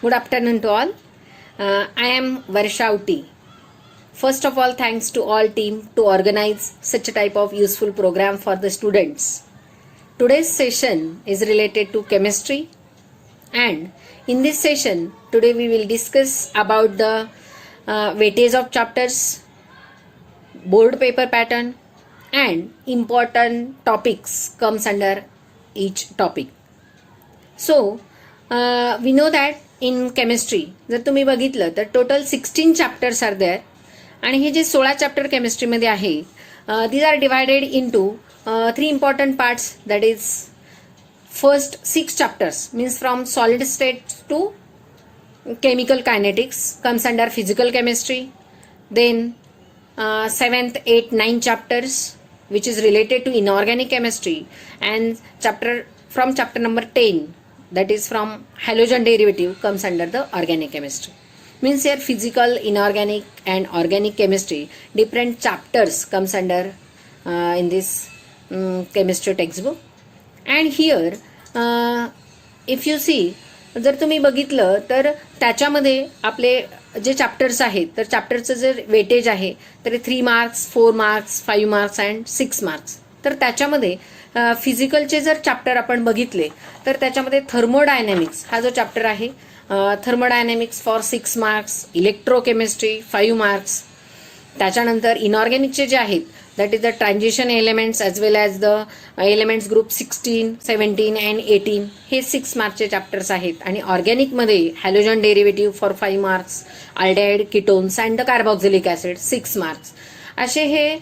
Good afternoon to all. I am Varsha Uti. First of all, thanks to all team to organize such a type of useful program for the students. Today's session is related to chemistry, and in this session today we will discuss about the weightage of chapters, board paper pattern, and important topics comes under each topic. So we know that in chemistry जर तुम्ही बघितलं तर total 16 chapters R there आणि हे जे 16 chapter केमिस्ट्रीमध्ये आहे these are divided into 3 important parts that is first 6 chapters means from solid state to chemical kinetics comes under physical chemistry. Then 7th, 8th, 9 chapters which is related to inorganic chemistry, and chapter number 10 that is from halogen derivative comes under the organic chemistry. Means here physical, inorganic and organic chemistry different chapters comes under in this chemistry textbook. And here if you see जर तुम्ही बघितलं तर त्याच्यामध्ये आपले जे chapters आहेत तर चॅप्टरचं जर वेटेज आहे तर 3 marks 4 marks 5 marks and 6 marks. तर त्याच्यामध्ये फिजिकलचे जर चॅप्टर आपण बघितले तर त्याच्यामध्ये थर्मोडायनॅमिक्स हा जो चॅप्टर आहे thermodynamics for 6 marks, electrochemistry 5 marks. त्याच्यानंतर इनऑर्गॅनिकचे जे आहेत that is the transition elements as well as the elements group 16, 17 and 18 हे 6 मार्क्सचे चॅप्टर्स आहेत. आणि ऑर्गॅनिकमध्ये halogen derivative for 5 marks, aldehyde, ketones and the carboxylic acid 6 marks. असे हे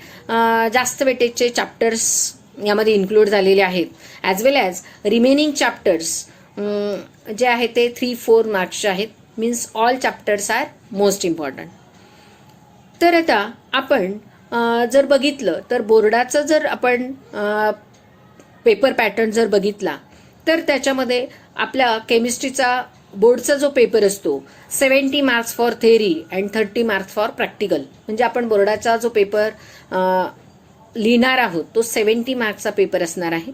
जास्त वेटेजचे चॅप्टर्स यामध्ये इन्क्लूड झालेले आहेत. As well as remaining chapters जे आहेत ते 3-4 मार्क्सचे आहेत. Means all chapters are most important. तर आता आपण जर बघितलं तर बोर्डाचं जर आपण पेपर पॅटर्न जर बघितला तर त्याच्यामध्ये आपल्या केमिस्ट्रीचा बोर्डचा जो पेपर असतो 70 marks for theory and 30 marks for practical. म्हणजे आपण बोर्डाचा जो पेपर लिहिणार आहोत तो 70 मार्क्सचा पेपर असणार आहे.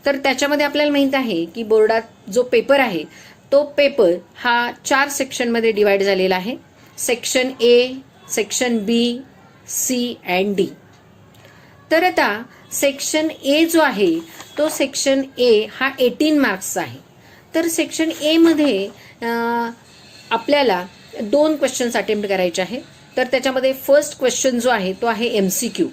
तर त्याच्यामध्ये आपल्याला माहित आहे की बोर्डात जो पेपर आहे तो पेपर हा 4 सेक्शनमध्ये डिवाइड झालेला आहे. Section A, section B, C and D. तर आता सेक्शन ए जो आहे तो सेक्शन ए हा 18 मार्क्सचा आहे. तर सेक्शन ए मध्ये आपल्याला 2 क्वेश्चन्स अटेम्प्ट करायचे आहे. तर त्याच्यामध्ये फर्स्ट क्वेश्चन जो आहे तो आहे MCQ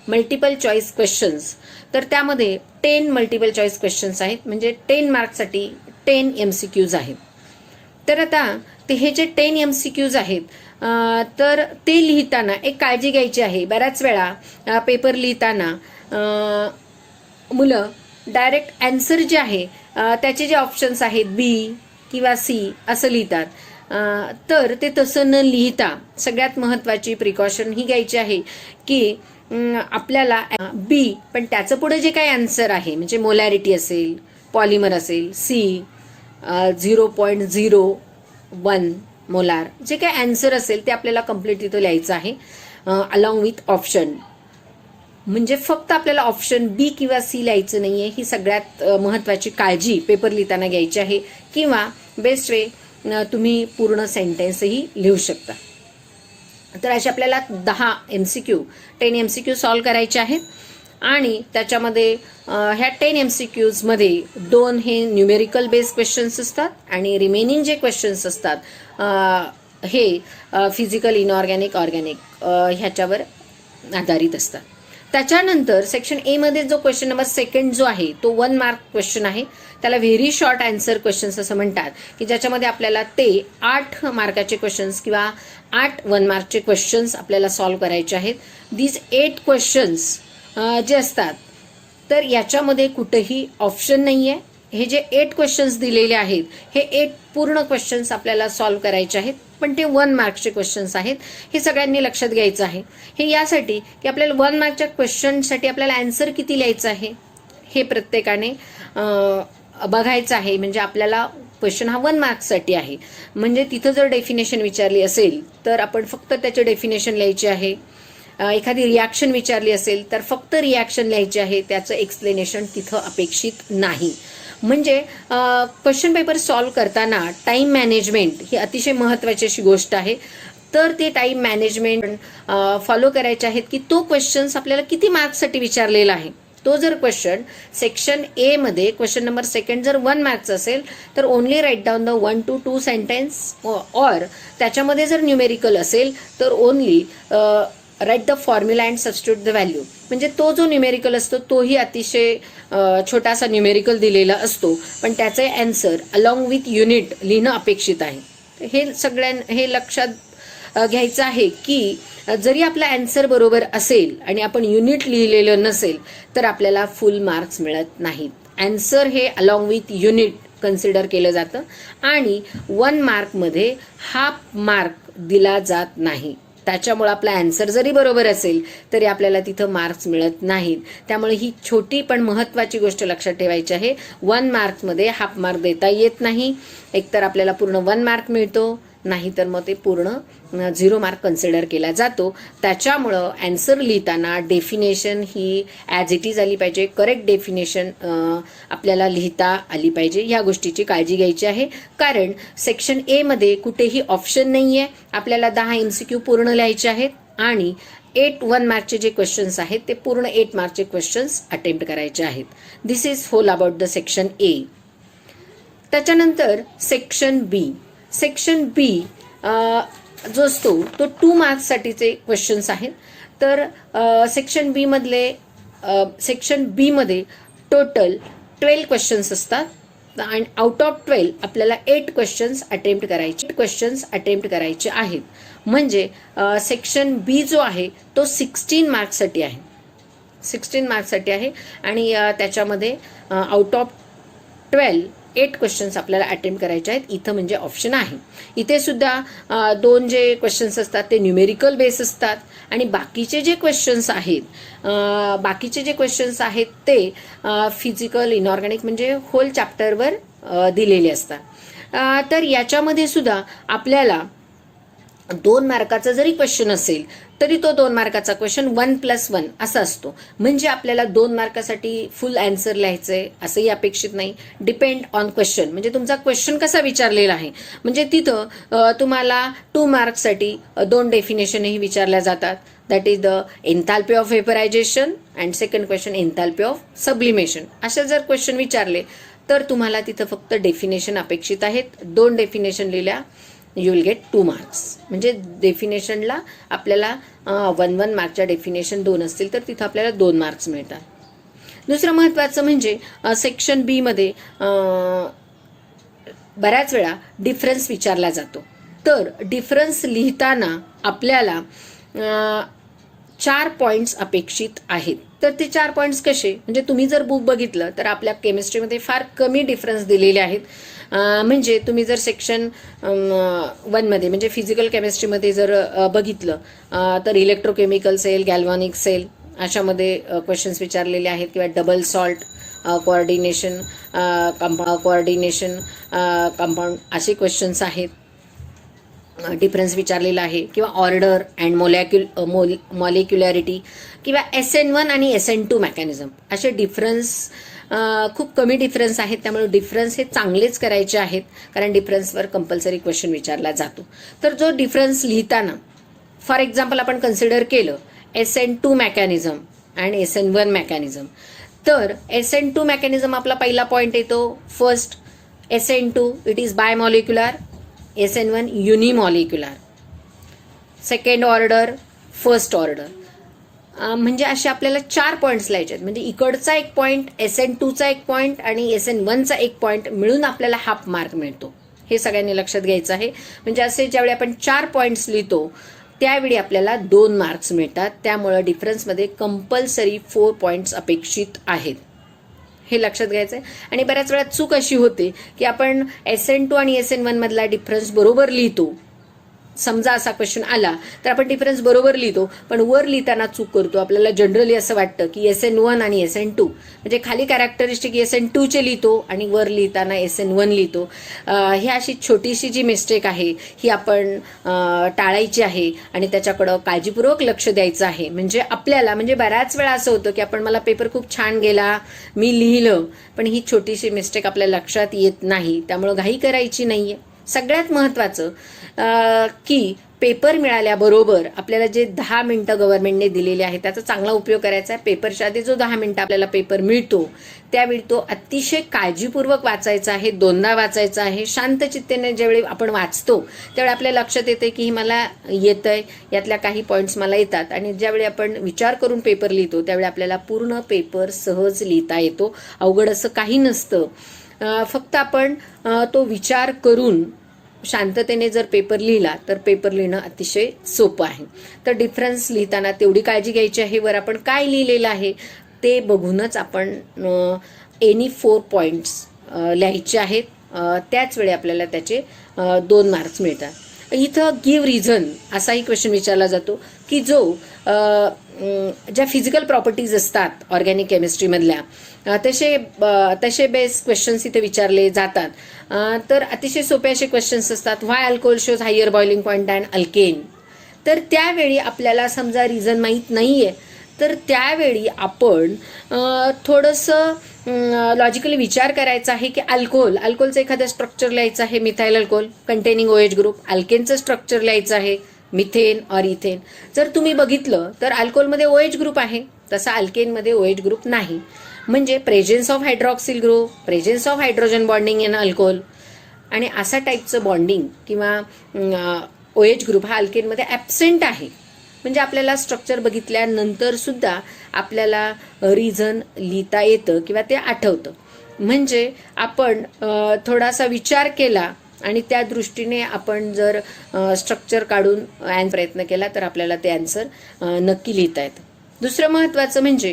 मल्टिपल चॉईस क्वेश्चन्स. तर त्यामध्ये 10 मल्टिपल चॉईस क्वेश्चन्स आहेत म्हणजे 10 मार्क्ससाठी 10 MCQज आहेत. तर आता ते हे जे 10 MCQज आहेत तर ते लिहिताना एक काळजी घ्यायची आहे. बऱ्याच वेळा पेपर लिहिताना मुलं डायरेक्ट ॲन्सर जे आहे त्याचे जे ऑप्शन्स आहेत बी किंवा सी असं लिहितात. तर ते तसं न लिहिता सगळ्यात महत्त्वाची प्रिकॉशन ही घ्यायची आहे की आपल्याला बी पण त्याचं पुढे जे काही आन्सर आहे म्हणजे मोलॅरिटी असेल, पॉलिमर असेल, सी 0.01 मोलार जे काही आन्सर असेल ते आपल्याला कम्प्लीट तिथं लिहायचं आहे अलॉंग विथ ऑप्शन. म्हणजे फक्त आपल्याला ऑप्शन बी किंवा सी लिहायचं नाहीये. ही सगळ्यात महत्त्वाची काळजी पेपर लिहिताना घ्यायची आहे. किंवा बेस्ट वे तुम्ही पूर्ण सेंटेन्सही लिहू शकता. तर असे आपल्याला 10 MCQ सॉल्व करायचे आहेत. आणि त्याच्यामध्ये ह्या 10 MCQज मध्ये 2 हे न्यूमेरिकल बेस्ड क्वेश्चन्स असतात आणि रिमेनिंग जे क्वेश्चन्स असतात हे फिजिकल, इनऑर्गॅनिक, ऑर्गॅनिक ह्याच्यावर आधारित असतात. त्याच्यानंतर सेक्शन ए मध्ये जो क्वेश्चन नंबर 2 जो आहे तो 1 मार्क क्वेश्चन आहे. त्याला व्हेरी शॉर्ट आन्सर क्वेश्चन्स असं म्हणतात की ज्याच्यामध्ये आपल्याला ते 8 मार्काचे क्वेश्चन्स किंवा 8 1 मार्कचे क्वेश्चन्स आपल्याला सॉल्व करायचे आहेत. दीज 8 क्वेश्चन्स जे असतात तर याच्यामध्ये कुठेही ऑप्शन नाही आहे. हे जे 8 क्वेश्चन्स दिलेले आहेत हे 8 पूर्ण क्वेश्चन्स आपल्याला सॉल्व करायचे आहेत. पण ते 1 मार्कचे क्वेश्चन्स आहेत. हे सगळ्यांनी लक्षात घ्यायचं आहे. हे यासाठी की आपल्याला 1 मार्कच्या क्वेश्चनसाठी आपल्याला आन्सर किती लिहायचं आहे हे प्रत्येकाने बघायचं आहे. म्हणजे आपल्याला क्वेश्चन हा 1 मार्क्ससाठी आहे. म्हणजे तिथं जर डेफिनेशन विचारली असेल तर आपण फक्त त्याचे डेफिनेशन लिहायचे आहे. एखादी रिॲक्शन विचारली असेल तर फक्त रिॲक्शन लिहायची आहे. त्याचं एक्सप्लेनेशन तिथं अपेक्षित नाही. म्हणजे क्वेश्चन पेपर सॉल्व करताना टाईम मॅनेजमेंट ही अतिशय महत्त्वाची अशी गोष्ट आहे. तर ते टाईम मॅनेजमेंट फॉलो करायचे आहेत की तो क्वेश्चन्स आपल्याला किती मार्क्ससाठी विचारलेला आहे. तो जर क्वेश्चन सेक्शन ए मध्ये क्वेश्चन नंबर सेकंड जर 1 मार्क्स असेल तर only write down the 1 to 2 sentence, or त्याच्यामध्ये जर न्यूमेरिकल असेल तर only write the formula and substitute the value. म्हणजे तो जो न्यूमेरिकल असतो तोही अतिशय छोटासा न्यूमेरिकल दिलेला असतो, पण त्याचे अँसर अलॉंग विथ युनिट लिहिणं अपेक्षित आहे. हे लक्षात घ्यायचं आहे की जरी आपला अँसर बरोबर असेल आणि आपण युनिट लिहिलेलं नसेल तर आपल्याला फुल मार्क्स मिळत नाहीत. अँसर हे अलॉंग विथ युनिट कन्सिडर केलं जातं आणि 1 मार्कमध्ये हाफ मार्क दिला जात नाही. त्याच्यामुळे आपला अँसर जरी बरोबर असेल तरी आपल्याला तिथं मार्क्स मिळत नाहीत. त्यामुळे ही छोटी पण महत्त्वाची गोष्ट लक्षात ठेवायची आहे. 1 मार्क्समध्ये हाफ मार्क देता येत नाही. एकतर आपल्याला पूर्ण 1 मार्क मिळतो, नाहीतर मग ते पूर्ण 0 मार्क कन्सिडर केला जातो. त्याच्यामुळं अँसर लिहिताना definition he as it is आली पाहिजे. करेक्ट डेफिनेशन आपल्याला लिहिता आली पाहिजे. ह्या गोष्टीची काळजी घ्यायची आहे, कारण सेक्शन ए मध्ये कुठेही ऑप्शन नाही आहे. आपल्याला 10 MCQ पूर्ण लिहायचे आहेत आणि 1 मार्कचे जे क्वेश्चन्स आहेत ते पूर्ण 8 मार्कचे क्वेश्चन्स अटेम्प्ट करायचे आहेत. This is whole about the section A. त्याच्यानंतर सेक्शन बी. सेक्शन बी जो असतो तो 2 मार्क्ससाठीचे क्वेश्चन्स आहेत. तर सेक्शन बी मध्ये टोटल 12 क्वेश्चन्स असतात आणि आउट ऑफ 12 आपल्याला 8 क्वेश्चन्स अटेम्प्ट करायचे आहेत. म्हणजे सेक्शन बी जो आहे तो 16 मार्क्ससाठी आहे. 16 मार्क्ससाठी आहे आणि त्याच्यामध्ये आउट ऑफ 12 8 क्वेश्चन्स आपल्याला अटेम्प्ट करायचे आहेत. इथं म्हणजे ऑप्शन आहे. इथे सुद्धा 2 जे क्वेश्चन्स असतात ते न्यूमेरिकल बेस असतात आणि बाकीचे जे क्वेश्चन्स आहेत ते फिजिकल इनऑर्गॅनिक म्हणजे होल चॅप्टरवर दिलेले असतात. तर याच्यामध्ये सुद्धा आपल्याला 2 मार्काचा जरी क्वेश्चन असेल तरी तो 2 मार्काचा क्वेश्चन 1+1 असा असतो. म्हणजे आपल्याला 2 मार्कासाठी फुल अँसर लिहायचंय असंही अपेक्षित नाही. डिपेंड ऑन क्वेश्चन, म्हणजे तुमचा क्वेश्चन कसा विचारलेला आहे. म्हणजे तिथं तुम्हाला 2 मार्क्ससाठी 2 डेफिनेशनही विचारल्या जातात. That is the enthalpy of vaporisation and second question enthalpy of sublimation. असे जर क्वेश्चन विचारले तर तुम्हाला तिथं फक्त डेफिनेशन अपेक्षित आहेत. 2 डेफिनेशन लिहिल्या, यू विल गेट 2 मार्क्स. म्हणजे डेफिनेशनला आपल्याला 1 मार्कच्या डेफिनेशन 2 असतील तर तिथं आपल्याला 2 मार्क्स मिळतात. दुसरं महत्त्वाचं म्हणजे सेक्शन बी मध्ये बऱ्याच वेळा डिफरन्स विचारला जातो. तर डिफरन्स लिहिताना आपल्याला 4 पॉईंट्स अपेक्षित आहेत. तर ते 4 पॉईंट्स कसे, म्हणजे तुम्ही जर बुक बघितलं तर आपल्या केमिस्ट्रीमध्ये फार कमी डिफरन्स दिलेले आहेत. म्हणजे तुम्ही जर सेक्शन 1 मध्ये म्हणजे फिजिकल केमिस्ट्रीमध्ये जर बघितलं तर इलेक्ट्रोकेमिकल सेल, गॅल्व्हॅनिक सेल अशामध्ये क्वेश्चन्स विचारलेले आहेत किंवा डबल सॉल्ट कोऑर्डिनेशन कंपाऊंड असे क्वेश्चन्स आहेत. डिफरन्स विचारलेला आहे किंवा ऑर्डर अँड मॉलिक्युलॅरिटी किंवा SN1 आणि SN2 मेकॅनिझम असे डिफरन्स खूप कमी डिफरन्स आहेत. त्यामुळे डिफरन्स हे चांगलेच करायचे आहेत, कारण डिफरन्सवर कंपल्सरी क्वेश्चन विचारला जातो. तर जो डिफरन्स लिहिताना फॉर एक्झाम्पल आपण कन्सिडर केलं SN2 मेकॅनिझम आणि SN1 मेकॅनिझम, तर SN2 मेकॅनिझम आपला पहिला पॉईंट येतो. First SN2 it is bimolecular, SN1 unimolecular, second order, first order. म्हणजे असे आपल्याला 4 पॉईंट्स लिहायचे आहेत. म्हणजे इकडचा 1 पॉईंट, SN2चा 1 पॉईंट आणि SN1चा 1 पॉईंट मिळून आपल्याला हाफ मार्क मिळतो. हे सगळ्यांनी लक्षात घ्यायचं आहे. म्हणजे असे ज्यावेळी आपण 4 पॉईंट्स लिहितो त्यावेळी आपल्याला 2 मार्क्स मिळतात. त्यामुळे डिफरन्समध्ये कंपल्सरी 4 पॉईंट्स अपेक्षित आहेत. हे लक्षात घ्यायचं आहे. आणि बऱ्याच वेळा चूक अशी होते की आपण SN2 आणि SN1 मधला डिफरन्स बरोबर लिहितो समजा असा क्वेश्चन आला तर आपण डिफरन्स बरोबर लिहितो, पण वर लिहिताना चूक करतो. आपल्याला जनरली असं वाटतं की SN1 आणि SN2 म्हणजे खाली कॅरेक्टरिस्टिक SN2चे लिहितो आणि वर लिहिताना SN1 लिहितो. ही अशी छोटीशी जी मिस्टेक आहे ही आपण टाळायची आहे आणि त्याच्याकडं काळजीपूर्वक लक्ष द्यायचं आहे. म्हणजे आपल्याला म्हणजे बऱ्याच वेळा असं होतं की आपण मला पेपर खूप छान गेला, मी लिहिलं, पण ही छोटीशी मिस्टेक आपल्या लक्षात येत नाही. त्यामुळं घाई करायची नाहीये. सगळ्यात महत्त्वाचं की पेपर मिळाल्याबरोबर आपल्याला जे 10 मिनिटं गव्हर्नमेंटने दिलेले आहे त्याचा चांगला उपयोग करायचा आहे. पेपरच्या आधी जो 10 मिनिटं आपल्याला पेपर मिळतो त्यावेळी तो अतिशय काळजीपूर्वक वाचायचा आहे, 2दा वाचायचा आहे. शांत चित्तेने ज्यावेळी आपण वाचतो त्यावेळी आपल्या लक्षात येते की मला येतंय, यातल्या काही पॉईंट्स मला येतात, आणि ज्यावेळी आपण विचार करून पेपर लिहितो त्यावेळी आपल्याला पूर्ण पेपर सहज लिहिता येतो. अवघड असं काही नसतं. फक्त आपण तो विचार करून शांततेने जर पेपर लिहिला तर पेपर लिहिणं अतिशय सोपं आहे. तर डिफरन्स लिहिताना तेवढी काळजी घ्यायची आहे. वर आपण काय लिहिलेलं आहे ते बघूनच आपण एनी 4 पॉईंट्स लिहायचे आहेत. त्याच वेळी आपल्याला त्याचे 2 मार्क्स मिळतात. इथं गिव्ह रिझन असाही क्वेश्चन विचारला जातो की जो ज्या फिजिकल प्रॉपर्टीज असतात ऑर्गॅनिक केमिस्ट्रीमधल्या तसे बेस क्वेश्चन्स इथे विचारले जातात. तर अतिशय सोपे असे क्वेश्चन्स असतात. Why alcohol shows higher boiling point and alkane. तर त्यावेळी आपल्याला समजा रिझन माहीत नाहीये तर त्यावेळी आपण थोडंसं लॉजिकली विचार करायचा आहे की अल्कोहोलचं एखादं स्ट्रक्चर लिहायचं आहे, methyl alcohol containing OH group. अल्केनचं स्ट्रक्चर लिहायचं आहे, मिथेन और इथेन. जर तुम्ही बघितलं तर अल्कोहोलमध्ये OH ग्रुप आहे, तसा अल्केनमध्ये OH ग्रुप नाही. म्हणजे presence of hydroxyl group, presence of hydrogen bonding in alcohol, आणि असा टाईपचं बॉन्डिंग किंवा OH ग्रुप हा अल्केनमध्ये ॲब्सेंट आहे. म्हणजे आपल्याला स्ट्रक्चर बघितल्यानंतर सुद्धा आपल्याला रिझन लिहिता येतं किंवा ते आठवतं. म्हणजे आपण थोडासा विचार केला आणि त्या दृष्टीने आपण जर स्ट्रक्चर काढून प्रयत्न केला तर आपल्याला ते आन्सर नक्की लिहिता येतं. दुसरं महत्त्वाचं म्हणजे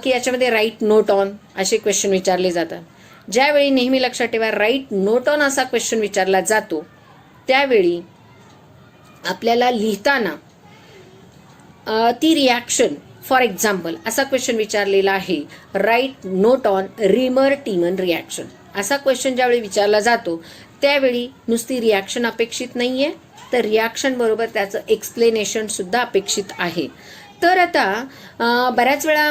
की याच्यामध्ये राईट नोट ऑन असे क्वेश्चन विचारले जातात. ज्यावेळी नेहमी लक्षात ठेवा राईट नोट ऑन असा क्वेश्चन विचारला जातो त्यावेळी आपल्याला लिहिताना ती रिॲक्शन, फॉर एक्झाम्पल असा क्वेश्चन विचारलेला आहे write note on Reimer Tiemann reaction. असा क्वेश्चन ज्यावेळी विचारला जातो त्यावेळी नुसती रिॲक्शन अपेक्षित नाहीये तर रिॲक्शन बरोबर त्याचं एक्सप्लेनेशन सुद्धा अपेक्षित आहे. तर आता बऱ्याच वेळा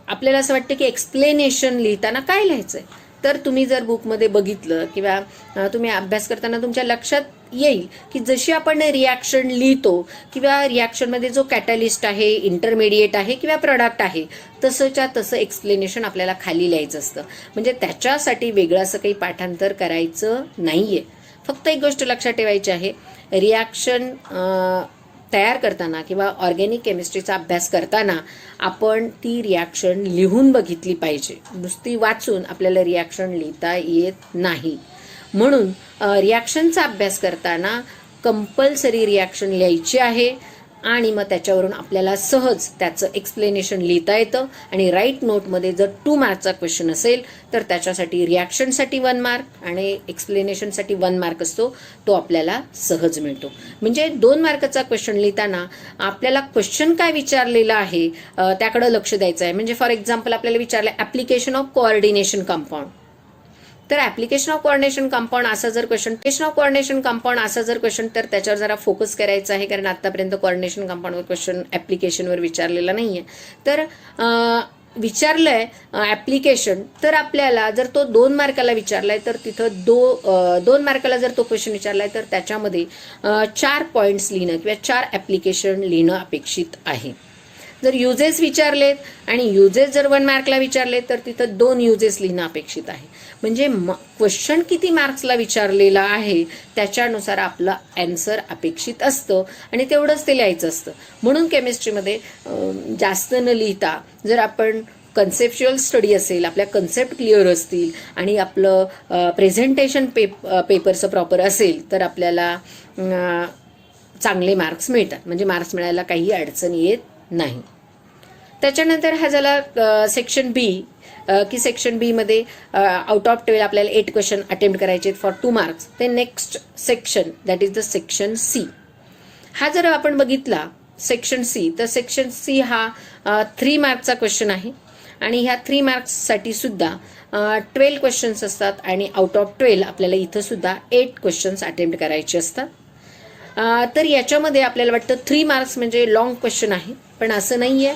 आपल्याला असं वाटतं की एक्सप्लेनेशन लिहिताना काय लिहायचंय. तर तुम्ही जर बुकमध्ये बघितलं किंवा तुम्ही अभ्यास करताना तुमच्या लक्षात येईल की जशी आपण रिॲक्शन लिहितो किंवा रिॲक्शनमध्ये जो कॅटलिस्ट आहे, इंटरमिडिएट आहे किंवा प्रोडक्ट आहे तसंच्या तसं एक्सप्लेनेशन आपल्याला खाली लिहायचं असतं. म्हणजे त्याच्यासाठी वेगळं असं काही पाठांतर करायचं नाहीये. फक्त एक गोष्ट लक्षात ठेवायची आहे, रिॲक्शन तयार करताना किंवा ऑर्गॅनिक केमिस्ट्रीचा अभ्यास करताना आपण ती रिॲक्शन लिहून बघितली पाहिजे. नुसती वाचून आपल्याला रिॲक्शन लिहिता येत नाही. म्हणून रिॲक्शनचा अभ्यास करताना कंपल्सरी रिॲक्शन लिहायची आहे आणि मग त्याच्यावरून आपल्याला सहज त्याचं एक्सप्लेनेशन लिहिता येतं. आणि राईट नोटमध्ये जर 2 मार्कचा क्वेश्चन असेल तर त्याच्यासाठी रिॲक्शनसाठी 1 मार्क आणि एक्सप्लेनेशनसाठी 1 मार्क असतो, तो आपल्याला सहज मिळतो. म्हणजे 2 मार्काचा क्वेश्चन लिहिताना आपल्याला क्वेश्चन काय विचारलेलं आहे त्याकडे लक्ष द्यायचं आहे. म्हणजे फॉर एक्झाम्पल आपल्याला विचारलं ॲप्लिकेशन ऑफ कोऑर्डिनेशन कंपाऊंड. तर ॲप्लिकेशन ऑफ कोऑर्डिनेशन कंपाऊंड असा जर क्वेश्चन तर त्याच्यावर जरा फोकस करायचा आहे, कारण आतापर्यंत कोऑर्डिनेशन कंपाऊंडवर क्वेश्चन ॲप्लिकेशनवर विचारलेला नाहीये. तर विचारलंय ॲप्लिकेशन, तर आपल्याला जर तो 2 मार्काला विचारलाय तर तिथं 2 मार्काला जर तो क्वेश्चन विचारलाय तर त्याच्यामध्ये 4 पॉईंट्स लिहिणं किंवा 4 ॲप्लिकेशन लिहिणं अपेक्षित आहे. जर युजेस विचारलेत आणि युजेस जर 1 मार्कला विचारले तर तिथं 2 युजेस लिहिणं अपेक्षित आहे. म्हणजे क्वेश्चन किती मार्क्सला विचारलेला आहे त्याच्यानुसार आपलं आन्सर अपेक्षित असतं आणि तेवढंच ते लिहायचं असतं. म्हणून केमिस्ट्रीमध्ये जास्त न लिहिता जर आपण कन्सेप्च्युअल स्टडी असेल, आपल्या कन्सेप्ट क्लिअर असतील आणि आपलं प्रेझेंटेशन पेपरचं प्रॉपर असेल तर आपल्याला चांगले मार्क्स मिळतात. म्हणजे मार्क्स मिळायला काही अडचण येत नाही. त्याच्यानंतर हा झाला सेक्शन बी, की सेक्शन बीमध्ये आउट ऑफ 12 आपल्याला 8 क्वेश्चन अटेम्प्ट करायचे फॉर 2 मार्क्स. ते next section that is the section C. हा जर आपण बघितला सेक्शन सी, तर सेक्शन सी हा 3 मार्कचा क्वेश्चन आहे आणि ह्या 3 मार्क्ससाठी सुद्धा 12 क्वेश्चन्स असतात आणि आउट ऑफ 12 आपल्याला इथं सुद्धा 8 क्वेश्चन्स अटेम्प्ट करायचे असतात. तर याच्यामध्ये आपल्याला वाटतं 3 मार्क्स म्हणजे लॉंग क्वेश्चन आहे, पण असं नाही आहे.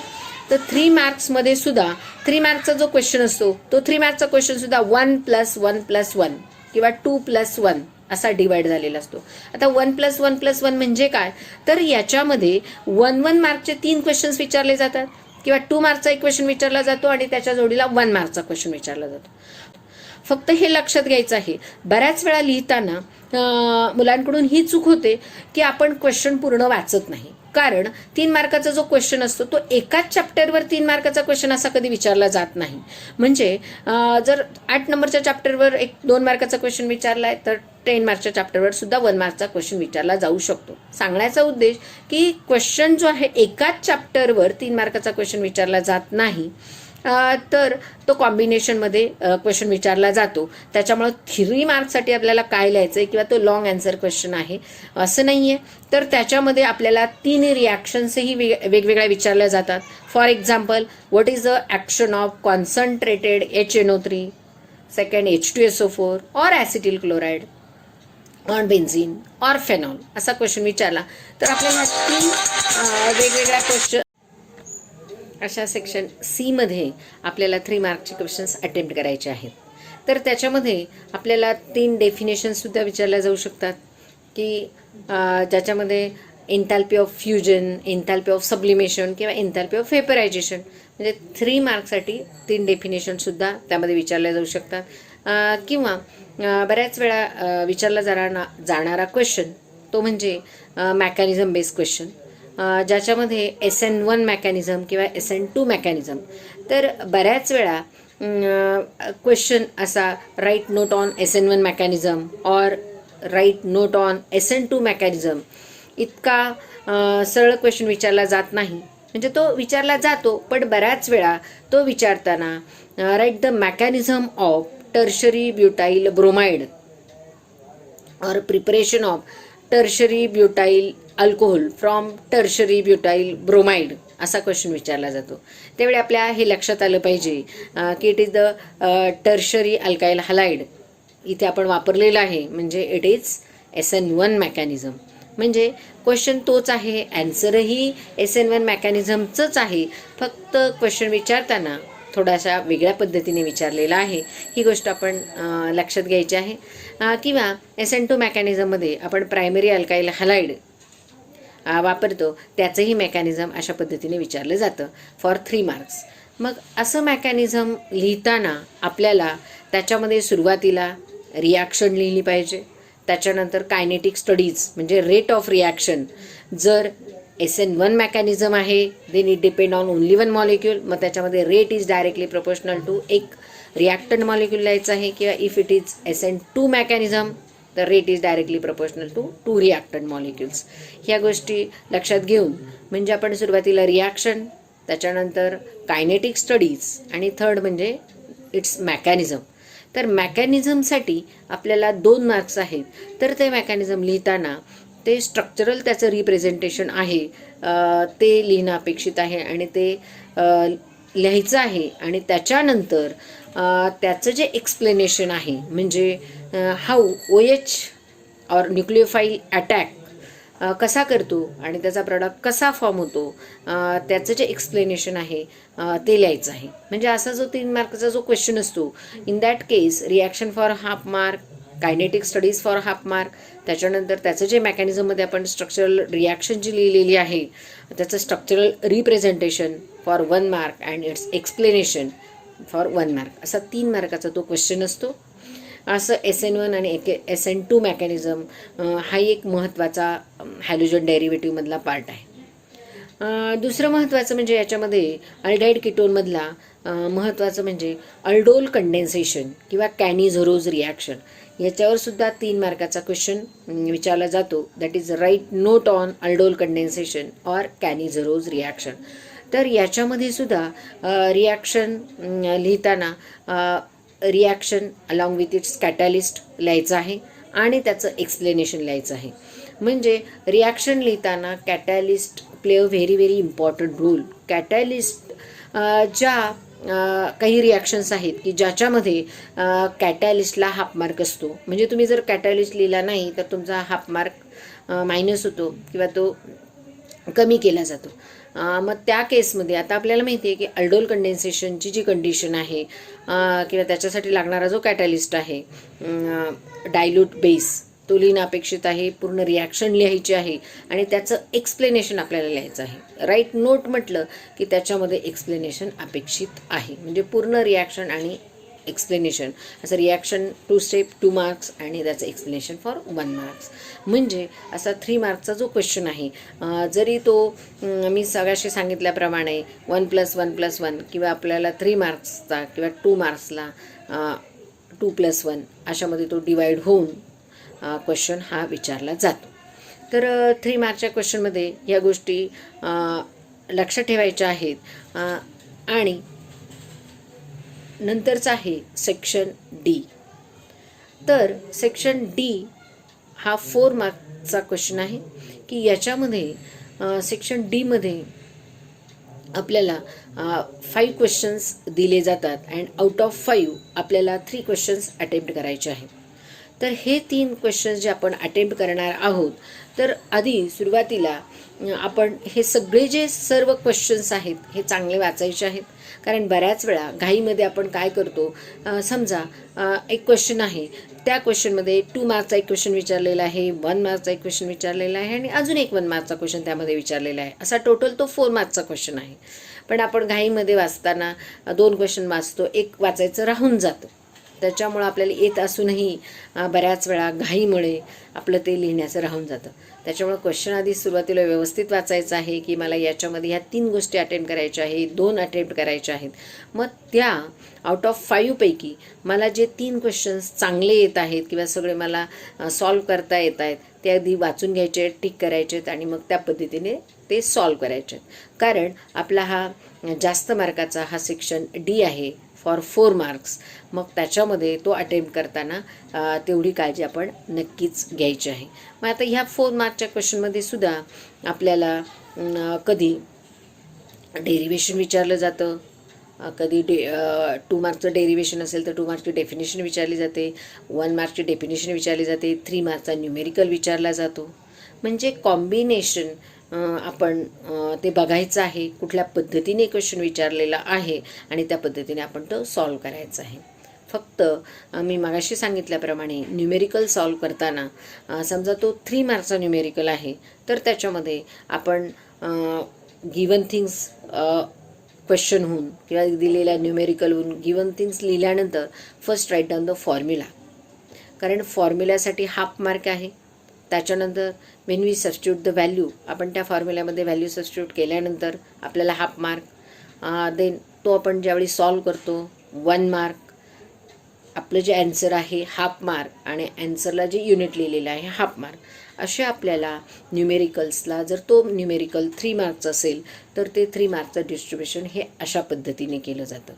तर 3 मार्क्समध्ये सुद्धा 3 मार्क्सचा जो क्वेश्चन असतो तो 3 मार्क्सचा क्वेश्चन सुद्धा 1+1+1 किंवा 2+1 असा डिवाइड झालेला असतो. आता 1+1+1 म्हणजे काय, तर याच्यामध्ये 1 मार्कचे 3 क्वेश्चन्स विचारले जातात किंवा 2 मार्कचा एक क्वेश्चन विचारला जातो आणि त्याच्या जोडीला 1 मार्कचा क्वेश्चन विचारला जातो. फक्त हे लक्षात घ्यायचं आहे, बऱ्याच वेळा लिहिताना मुलांकडून ही चूक होते की आपण क्वेश्चन पूर्ण वाचत नाही. कारण 3 मार्काचा जो क्वेश्चन असतो तो एकाच चॅप्टरवर 3 मार्काचा क्वेश्चन असा कधी विचारला जात नाही. म्हणजे जर 8 नंबरच्या चॅप्टरवर 2 मार्काचा क्वेश्चन विचारलाय तर 10 मार्कच्या चॅप्टरवर सुद्धा 1 मार्कचा क्वेश्चन विचारला जाऊ शकतो. सांगण्याचा उद्देश की क्वेश्चन जो आहे एकाच चॅप्टरवर 3 मार्काचा क्वेश्चन विचारला जात नाही, तर तो कॉम्बिनेशनमध्ये क्वेश्चन विचारला जातो. त्याच्यामुळे 3 मार्क्ससाठी आपल्याला काय लिहायचं आहे किंवा तो लॉंग आन्सर क्वेश्चन आहे असं नाही आहे. तर त्याच्यामध्ये आपल्याला 3 रिॲक्शन्सही वेगवेगळ्या विचारल्या जातात. For example, what is the action of concentrated HNO3, second H2SO4 और ॲसिटिल क्लोराईड ऑन बेन्झीन और फेनॉल असा क्वेश्चन विचारला तर आपल्याला 3 वेगवेगळ्या क्वेश्चन अशा सेक्शन सी मध्ये आपल्याला 3 मार्कचे क्वेश्चन्स अटेम्प्ट करायचे आहेत. तर त्याच्यामध्ये आपल्याला 3 डेफिनेशन सुद्धा विचारल्या जाऊ शकतात की ज्याच्यामध्ये एन्थॅल्पी ऑफ फ्युजन, एन्थॅल्पी ऑफ सब्लिमेशन किंवा एन्थॅल्पी ऑफ व्हेपरायझेशन, म्हणजे 3 मार्क्ससाठी 3 डेफिनेशन सुद्धा त्यामध्ये विचारल्या जाऊ शकतात. किंवा बऱ्याच वेळा विचारला जाणारा क्वेश्चन तो म्हणजे मेकॅनिझम बेस्ड क्वेश्चन, ज्याच्यामध्ये SN1 मेकॅनिझम किंवा SN2 मेकॅनिझम. तर बऱ्याच वेळा क्वेश्चन असा write note on SN1 mechanism और write note on SN2 mechanism इतका सरळ क्वेश्चन विचारला जात नाही. म्हणजे तो विचारला जातो पण बऱ्याच वेळा तो विचारताना write the mechanism of tertiary butyl bromide और preparation of tertiary butyl alcohol from tertiary butyl bromide असा क्वेश्चन विचारला जातो. त्यावेळी आपल्या हे लक्षात आलं पाहिजे की it is the tertiary alkyl halide इथे आपण वापरलेलं आहे, म्हणजे इट इज SN1 मेकॅनिझम. म्हणजे क्वेश्चन तोच आहे, ॲन्सरही SN1 मेकॅनिझमचंच आहे, फक्त क्वेश्चन विचारताना थोडासा वेगळ्या पद्धतीने विचारलेला आहे. ही गोष्ट आपण लक्षात घ्यायची आहे. किंवा SN2 मेकॅनिझममध्ये आपण प्रायमरी अल्काइल हलाइड वापरतो, त्याचंही मेकॅनिझम अशा पद्धतीने विचारलं जातं फॉर 3 मार्क्स. मग असं मेकॅनिझम लिहिताना आपल्याला त्याच्यामध्ये सुरुवातीला रिॲक्शन लिहिली पाहिजे, त्याच्यानंतर कायनेटिक स्टडीज म्हणजे रेट ऑफ रिॲक्शन. जर SN1 मेकॅनिझम आहे then it depend on only 1 molecule, मग त्याच्यामध्ये rate is directly proportional to एक रिॲक्टंट मॉलिक्यूल लिहायचं आहे. किंवा if it is SN2 mechanism तर rate is directly proportional to 2 reactant molecules. ह्या गोष्टी लक्षात घेऊन म्हणजे आपण सुरुवातीला रिॲक्शन, त्याच्यानंतर कायनेटिक स्टडीज आणि थर्ड म्हणजे इट्स मेकॅनिझम. तर मेकॅनिझमसाठी आपल्याला 2 मार्क्स आहेत. तर ते मेकॅनिझम लिहिताना ते स्ट्रक्चरल त्याचं रिप्रेझेंटेशन आहे ते लिहिणं अपेक्षित आहे आणि ते लिहायचं आहे. आणि त्याच्यानंतर त्याचं जे एक्सप्लेनेशन आहे म्हणजे हाऊ OH और न्यूक्लिओफाईल अटॅक कसा करतो आणि त्याचा प्रॉडक्ट कसा फॉर्म होतो त्याचं जे एक्सप्लेनेशन आहे ते लिहायचं आहे. म्हणजे असा जो 3 मार्कचा जो क्वेश्चन असतो, in that case reaction for half mark, kinetic studies for half mark, त्याच्यानंतर त्याचं जे मेकॅनिझममध्ये आपण स्ट्रक्चरल रिॲक्शन जी लिहिलेली आहे त्याचं structural representation for 1 mark and it's explanation for 1 mark, असा 3 मार्काचा तो क्वेश्चन असतो. असं SN1 आणि SN2 मेकॅनिझम हा एक महत्त्वाचा हॅलोजन डेरिव्हेटिव्हमधला पार्ट आहे. दुसरं महत्त्वाचं म्हणजे याच्यामध्ये अल्डाईड कीटोनमधला महत्त्वाचं म्हणजे अल्डोल कंडेन्सेशन किंवा कॅनिझरोज रिॲक्शन. याच्यावर सुद्धा 3 मार्काचा क्वेश्चन विचारला जातो, that is write note on aldol condensation और कॅनिझरोज रिॲक्शन. तर याच्यामध्ये सुद्धा रिॲक्शन लिहिताना reaction along with its catalyst लिहायचं आहे आणि त्याचं एक्सप्लेनेशन लिहायचं आहे. म्हणजे रिॲक्शन लिहिताना catalyst play a very very important role. Catalyst ज्या काही रिॲक्शन्स आहेत की ज्याच्यामध्ये कॅटॅलिस्टला हाफ मार्क असतो. म्हणजे तुम्ही जर कॅटॅलिस्ट लिहिला नाही तर तुमचा हाफ मार्क मायनस होतो किंवा तो कमी केला जातो. मग त्या केसमध्ये आता आपल्याला माहिती आहे की अल्डोल कंडेन्सेशनची जी कंडिशन आहे किंवा त्याच्यासाठी लागणारा जो कॅटॅलिस्ट आहे डायल्यूट बेस तो लिहिणं अपेक्षित आहे. पूर्ण रिॲक्शन लिहायची आहे आणि त्याचं एक्सप्लेनेशन आपल्याला लिहायचं आहे. राईट नोट म्हटलं की त्याच्यामध्ये एक्सप्लेनेशन अपेक्षित आहे. म्हणजे पूर्ण रिॲक्शन आणि एक्सप्लेनेशन असं रिॲक्शन 2 स्टेप 2 मार्क्स आणि त्याचं एक्सप्लेनेशन फॉर 1 मार्क्स. म्हणजे असा 3 मार्क्सचा जो क्वेश्चन आहे जरी तो मी सगळ्याशी सांगितल्याप्रमाणे 1+1+1 किंवा आपल्याला 3 मार्क्सचा किंवा 2 मार्क्सला 2+1 अशामध्ये तो डिवाईड होऊन क्वेश्चन हा विचारला जातो. तर 3 मार्कच्या क्वेश्चनमध्ये ह्या गोष्टी लक्षात ठेवायच्या आहेत. आणि नंतरचं आहे सेक्शन डी. तर सेक्शन डी हा 4 मार्कचा क्वेश्चन आहे की याच्यामध्ये सेक्शन डीमध्ये आपल्याला 5 क्वेश्चन्स दिले जातात अँड आउट ऑफ 5 आपल्याला 3 क्वेश्चन्स अटेम्प्ट करायचे आहेत. तर हे 3 क्वेश्चन्स जे आपण अटेम्प्ट करणार आहोत तर आधी सुरुवातीला आपण हे सगळे जे सर्व क्वेश्चन्स आहेत हे चांगले वाचायचे आहेत. कारण बऱ्याच वेळा घाईमध्ये आपण काय करतो, समजा एक क्वेश्चन आहे त्या क्वेश्चनमध्ये 2 मार्क्सचा एक क्वेश्चन विचारलेला आहे, 1 मार्क्सचा एक क्वेश्चन विचारलेला आहे आणि अजून एक 1 मार्क्सचा क्वेश्चन त्यामध्ये विचारलेला आहे. असा टोटल तो 4 मार्क्सचा क्वेश्चन आहे. पण आपण घाईमध्ये वाचताना 2 क्वेश्चन वाचतो, एक वाचायचं राहून जातं. त्याच्यामुळं आपल्याला येत असूनही बऱ्याच वेळा घाईमुळे आपलं ते लिहिण्याचं राहून जातं. त्याच्यामुळं क्वेश्चन आधी सुरुवातीला व्यवस्थित वाचायचं आहे की मला याच्यामध्ये ह्या 3 गोष्टी अटेम्प्ट करायच्या आहेत, 2 अटेम्प्ट करायच्या आहेत. मग त्या आउट ऑफ 5 पैकी मला जे 3 क्वेश्चन्स चांगले येत आहेत किंवा सगळे मला सॉल्व करता येत आहेत ते अगदी वाचून घ्यायचे आहेत, टिक करायचे आहेत आणि मग त्या पद्धतीने ते सॉल्व करायचे आहेत. कारण आपला हा जास्त मार्काचा हा सेक्शन डी आहे फॉर 4 मार्क्स. मग त्याच्यामध्ये तो अटेम्प्ट करताना तेवढी काळजी आपण नक्कीच घ्यायची आहे. मग आता ह्या 4 मार्कच्या क्वेश्चनमध्ये सुद्धा आपल्याला कधी डेरिव्हेशन विचारलं जातं, कधी 2 मार्क्सचं डेरिव्हेशन असेल तर 2 मार्क्सची डेफिनेशन विचारली जाते, 1 मार्क्सची डेफिनेशन विचारली जाते, 3 मार्क्सचा न्यूमेरिकल विचारला जातो. म्हणजे कॉम्बिनेशन आपण ते बघायचं आहे कुठल्या पद्धतीने क्वेश्चन विचारलेला आहे आणि त्या पद्धतीने आपण तो सॉल्व करायचा आहे. फक्त मी मागाशी सांगितल्याप्रमाणे न्यूमेरिकल सॉल्व करताना समजा तो 3 मार्क्सचा न्यूमेरिकल आहे तर त्याच्यामध्ये आपण गिवन थिंग्स क्वेश्चनहून किंवा दिलेल्या न्यूमेरिकलहून गिवन थिंग्स लिहिल्यानंतर first write down the formula. कारण फॉर्म्युल्यासाठी हाफ मार्क आहे. त्याच्यानंतर when we substitute the value, आपण त्या फॉर्म्युल्यामध्ये व्हॅल्यू सबस्टिट्यूट केल्यानंतर आपल्याला हाफ मार्क. देन तो आपण ज्यावेळी सॉल्व करतो 1 मार्क. आपलं जे ॲन्सर आहे हाफ मार्क आणि ॲन्सरला जे युनिट लिहिलेलं आहे हाफ मार्क. असे आपल्याला न्यूमेरिकल्सला जर तो न्यूमेरिकल 3 मार्क्सचं असेल तर ते 3 मार्क्सचं डिस्ट्रीब्युशन हे अशा पद्धतीने केलं जातं.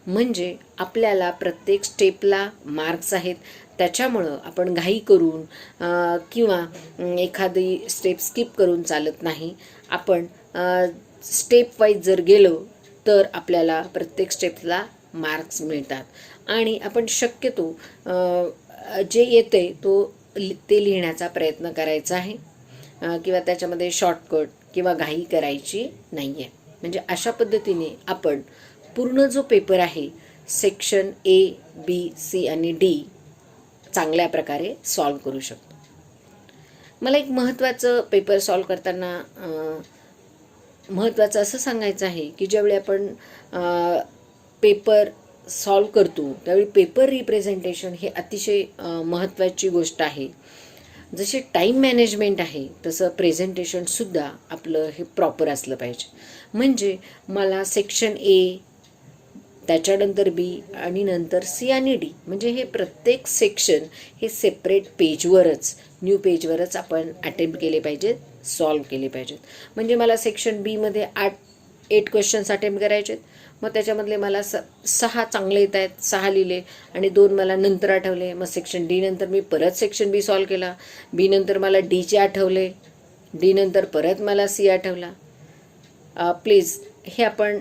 म्हणजे आपल्याला प्रत्येक स्टेपला मार्क्स आहेत. त्याच्यामुळं आपण घाई करून किंवा एखादी स्टेप स्किप करून चालत नाही. आपण स्टेप वाईज जर गेलो तर आपल्याला प्रत्येक स्टेपला मार्क्स मिळतात आणि आपण शक्यतो जे येते ते लिहिण्याचा प्रयत्न करायचा आहे किंवा त्याच्यामध्ये शॉर्टकट किंवा घाई करायची नाही आहे. म्हणजे अशा पद्धतीने आपण पूर्ण जो पेपर आहे सेक्शन ए, बी, सी आणि डी चांगल्या प्रकारे सॉल्व करू शकतो. मला एक महत्त्वाचं पेपर सॉल्व करताना महत्त्वाचं असं सांगायचं आहे की ज्यावेळी आपण पेपर सॉल्व करतो त्यावेळी पेपर रिप्रेझेंटेशन हे अतिशय महत्त्वाची गोष्ट आहे. जसे टाईम मॅनेजमेंट आहे तसं प्रेझेंटेशनसुद्धा आपलं हे प्रॉपर असलं पाहिजे. म्हणजे मला सेक्शन ए, त्याच्यानंतर बी आणि नंतर सी आणि डी म्हणजे हे प्रत्येक सेक्शन हे सेपरेट पेजवरच न्यू पेजवरच आपण अटेम्प्ट केले पाहिजेत, सॉल्व केले पाहिजेत. म्हणजे मला सेक्शन बीमध्ये 8 8 क्वेश्चन्स अटेम्प्ट करायचे आहेत. मग त्याच्यामधले मला 6 चांगले येत आहेत, 6 लिहिले आणि 2 मला नंतर आठवले. मग सेक्शन डी नंतर मी परत सेक्शन बी सॉल्व केला. बी नंतर मला डीचे आठवले, डी नंतर परत मला सी आठवला. प्लीज हे आपण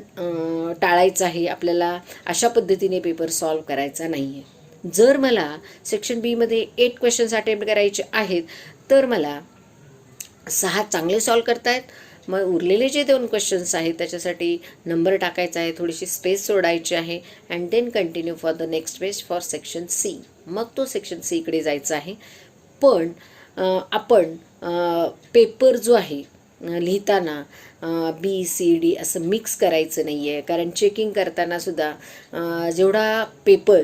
टाळायचं आहे. आपल्याला अशा पद्धतीने पेपर सॉल्व करायचा नाही आहे. जर मला सेक्शन बीमध्ये 8 क्वेश्चन्स अटेम्प्ट करायचे आहेत तर मला 6 चांगले सॉल्व करतायत. मग उरलेले जे 2 क्वेश्चन्स आहेत त्याच्यासाठी नंबर टाकायचा आहे, थोडीशी स्पेस सोडायची आहे and then continue for the next page for section C. मग तो सेक्शन सीकडे जायचा आहे. पण आपण पेपर जो आहे लिहिताना बी सी डी असं मिक्स करायचं नाही आहे. कारण चेकिंग करताना सुद्धा जेवढा पेपर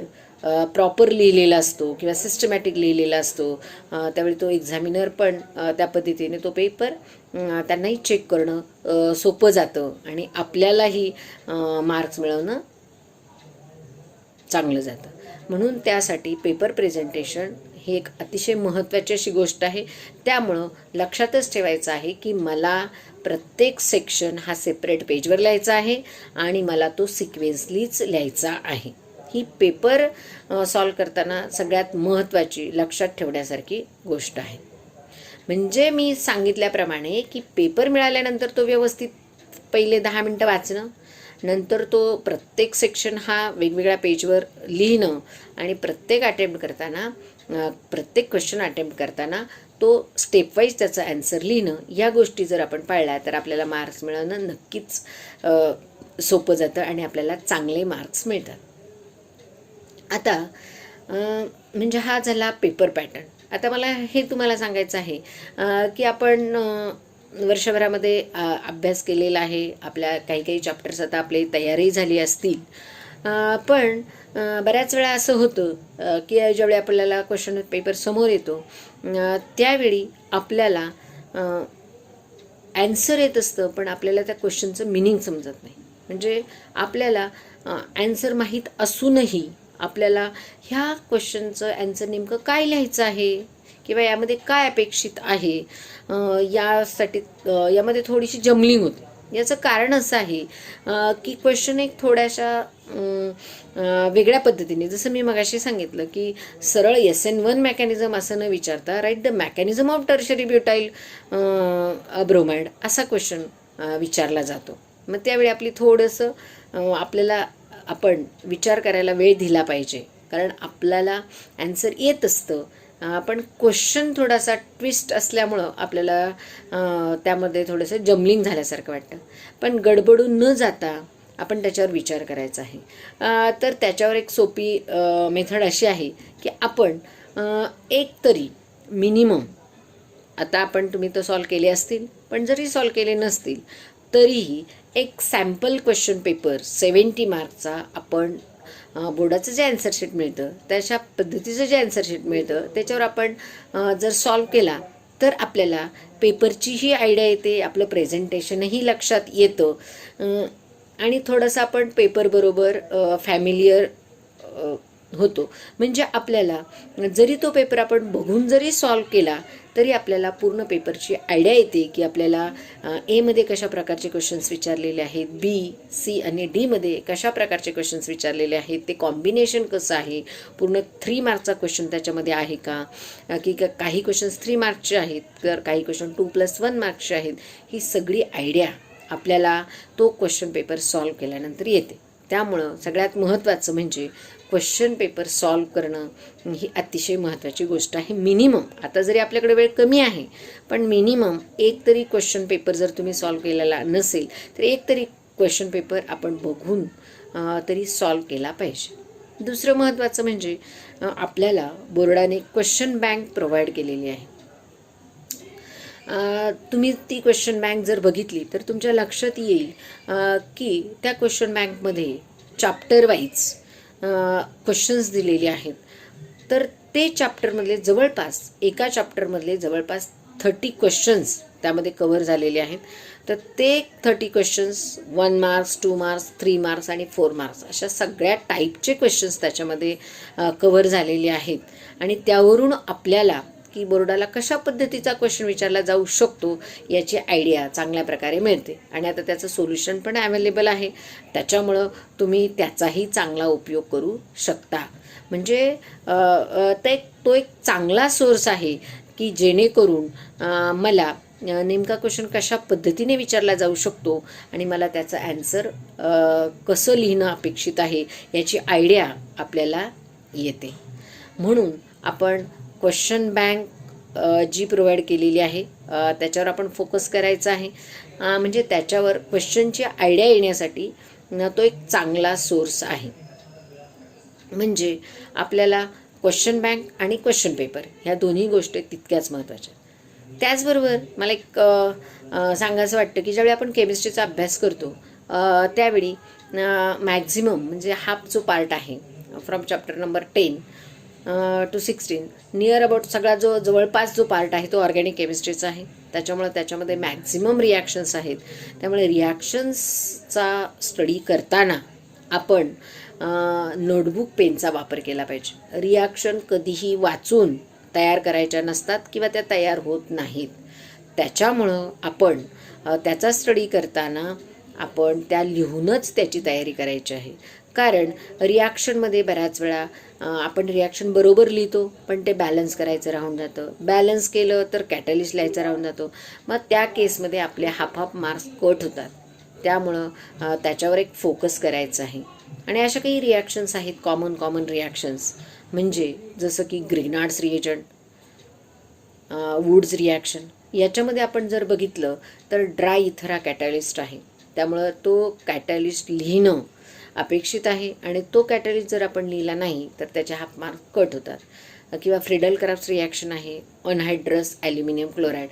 प्रॉपर लिहिलेला असतो किंवा सिस्टमॅटिक लिहिलेला असतो त्यावेळी तो एक्झामिनर पण त्या पद्धतीने तो पेपर त्यांनाही चेक करणं सोपं जातं आणि आपल्यालाही मार्क्स मिळवणं चांगलं जातं. म्हणून त्यासाठी पेपर प्रेझेंटेशन ही एक अतिशय महत्त्वाची अशी गोष्ट आहे. त्यामुळं लक्षातच ठेवायचं आहे की मला प्रत्येक सेक्शन हा सेपरेट पेजवर लिहायचा आहे आणि मला तो सिक्वेन्सलीच लिहायचा आहे. ही पेपर सॉल्व करताना सगळ्यात महत्त्वाची लक्षात ठेवण्यासारखी गोष्ट आहे. म्हणजे मी सांगितल्याप्रमाणे की पेपर मिळाल्यानंतर तो व्यवस्थित पहिले 10 मिनटं वाचणं, नंतर तो प्रत्येक सेक्शन हा वेगवेगळ्या पेजवर लिहिणं आणि प्रत्येक क्वेश्चन अटेम्प्ट करताना तो स्टेप वाईज त्याचा ॲन्सर लिहिणं, या गोष्टी जर आपण पाळल्या तर आपल्याला मार्क्स मिळवणं नक्कीच सोपं जातं आणि आपल्याला चांगले मार्क्स मिळतात. आता म्हणजे हा झाला पेपर पॅटर्न. आता मला हे तुम्हाला सांगायचं आहे की आपण वर्षभरामध्ये अभ्यास केलेला आहे. आपल्या काही चॅप्टर्स आता आपली तयारी झाली असतील. पण बऱ्याच वेळा असं होतं की ज्यावेळी आपल्याला क्वेश्चन पेपर समोर येतो त्यावेळी आपल्याला ॲन्सर येत असतं पण आपल्याला त्या क्वेश्चनचं मिनिंग समजत नाही. म्हणजे आपल्याला ॲन्सर माहीत असूनही आपल्याला ह्या क्वेश्चनचं ॲन्सर नेमकं काय लिहायचं आहे किंवा यामध्ये काय अपेक्षित आहे यासाठी यामध्ये थोडीशी जमलिंग होते. याचं कारण असं आहे की क्वेश्चन एक थोड्याशा वेगळ्या पद्धतीने, जसं मी मगाशी सांगितलं की सरळ SN1 मेकॅनिझम असं न विचारता write the mechanism of tertiary butyl bromide असा क्वेश्चन विचारला जातो. मग त्यावेळी आपली थोडंसं आपल्याला आपण विचार करायला वेळ दिला पाहिजे. कारण आपल्याला ॲन्सर येत असतं पण क्वेश्चन थोडासा ट्विस्ट असल्यामुळं आपल्याला त्यामध्ये थोडंसं जमलिंग झाल्यासारखं वाटतं. पण गडबडून न जाता आपण त्याच्यावर विचार करायचा आहे. तर त्याच्यावर एक सोपी मेथड अशी आहे की आपण एक तरी मिनिमम, आता तुम्ही तर सॉल्व केले असतील पण जरी सॉल्व केले नसतील तरीही एक सॅम्पल क्वेश्चन पेपर 70 मार्कचा आपण बोर्डाचं जे ॲन्सर शीट मिळतं त्याच्या पद्धतीचं जे ॲन्सर शीट मिळतं त्याच्यावर आपण जर सॉल्व केला तर आपल्याला पेपरचीही आयडिया येते, आपलं प्रेझेंटेशनही लक्षात येतं आणि थोडंसं आपण पेपरबरोबर फॅमिलियर होतो. म्हणजे आपल्याला जरी तो पेपर आपण बघून जरी सॉल्व केला तरी आपल्याला पूर्ण पेपरची आयडिया येते की आपल्याला एमध्ये कशा प्रकारचे क्वेश्चन्स विचारलेले आहेत, बी सी आणि डीमध्ये कशा प्रकारचे क्वेश्चन्स विचारलेले आहेत, ते कॉम्बिनेशन कसं आहे, पूर्ण 3 मार्कचा क्वेश्चन त्याच्यामध्ये आहे का, की काही क्वेश्चन्स 3 मार्कचे आहेत तर काही क्वेश्चन 2+1 मार्क्सचे आहेत. ही सगळी आयडिया आपल्याला तो क्वेश्चन पेपर सॉल्व केल्यानंतर येते. त्यामुळं सगळ्यात महत्त्वाचं म्हणजे क्वेश्चन पेपर सॉल्व करणं ही अतिशय महत्त्वाची गोष्ट आहे. मिनिमम, आता जरी आपल्याकडे वेळ कमी आहे पण मिनिमम एक तरी क्वेश्चन पेपर जर तुम्ही सॉल्व केलेला नसेल तर एक तरी क्वेश्चन पेपर आपण बघून तरी सॉल्व केला पाहिजे. दुसरं महत्त्वाचं म्हणजे आपल्याला बोर्डाने क्वेश्चन बँक प्रोव्हाइड केलेली आहे. तुम्ही ती क्वेश्चन बँक जर बघितली तर तुमच्या लक्षात येईल की त्या क्वेश्चन बँकमध्ये चॅप्टर वाईज क्वेश्चन्स दिलेले आहेत. तर ते चॅप्टरमधले जवळपास एका चॅप्टरमधले जवळपास 30 क्वेश्चन्स त्यामध्ये कव्हर झालेले आहेत. तर ते 30 क्वेश्चन्स 1 मार्क्स, 2 मार्क्स, 3 मार्क्स आणि 4 मार्क्स अशा सगळ्या टाईपचे क्वेश्चन्स त्याच्यामध्ये कव्हर झालेले आहेत आणि त्यावरून आपल्याला की बोर्डाला कशा पद्धतीचा क्वेश्चन विचारला जाऊ शकतो याची आयडिया चांगल्या प्रकारे मिळते. आणि आता त्याचं सोल्युशन पण अवेलेबल आहे, त्याच्यामुळं तुम्ही त्याचाही चांगला उपयोग करू शकता. म्हणजे तो एक चांगला सोर्स आहे की जेणेकरून मला नेमका क्वेश्चन कशा पद्धतीने विचारला जाऊ शकतो आणि मला त्याचं ॲन्सर कसं लिहिणं अपेक्षित आहे याची आयडिया आपल्याला येते. म्हणून आपण क्वेश्चन बँक जी प्रोव्हाइड केलेली आहे त्याच्यावर आपण फोकस करायचा आहे. म्हणजे त्याच्यावर क्वेश्चनची आयडिया येण्यासाठी तो एक चांगला सोर्स आहे. म्हणजे आपल्याला क्वेश्चन बँक आणि क्वेश्चन पेपर ह्या दोन्ही गोष्टी तितक्याच महत्त्वाच्या. त्याचबरोबर मला एक सांगायचं वाटतं की ज्यावेळी आपण केमिस्ट्रीचा अभ्यास करतो त्यावेळी मॅक्झिमम म्हणजे हाफ जो पार्ट आहे from chapter number 10 to 16 near about सगळा जो जवळपास जो पार्ट आहे तो ऑर्गॅनिक केमिस्ट्रीचा आहे. त्याच्यामुळे त्याच्यामध्ये मॅक्झिमम रिॲक्शन्स आहेत. त्यामुळे रिॲक्शन्सचा स्टडी करताना आपण नोटबुक पेनचा वापर केला पाहिजे. रिॲक्शन कधीही वाचून तयार करायच्या नसतात किंवा त्या तयार होत नाहीत. त्याच्यामुळं आपण त्याचा स्टडी करताना आपण त्या लिहूनच त्याची तयारी करायची आहे. कारण रिॲक्शनमध्ये बऱ्याच वेळा आपण रिॲक्शन बरोबर लिहितो पण ते बॅलन्स करायचं राहून जातं. बॅलन्स केलं तर कॅटलिस्ट लिहायचं राहून जातो. मग त्या केसमध्ये आपले हाफ मार्क्स कट होतात. त्यामुळं त्याच्यावर एक फोकस करायचं आहे. आणि अशा काही रिॲक्शन्स आहेत कॉमन रिॲक्शन्स, म्हणजे जसं की ग्रीनार्ड्स रिएजंट, वुड्स रिॲक्शन. याच्यामध्ये आपण जर बघितलं तर ड्राय इथर हा कॅटलिस्ट आहे. त्यामुळं तो कॅटलिस्ट लिहिणं अपेक्षित आहे आणि तो कॅटलिस्ट जर आपण लिहिला नाही तर त्याचे हाफ मार्क कट होतात. किंवा फ्रिडल क्राफ्ट रिॲक्शन आहे अनहायड्रस ॲल्युमिनियम क्लोराईड,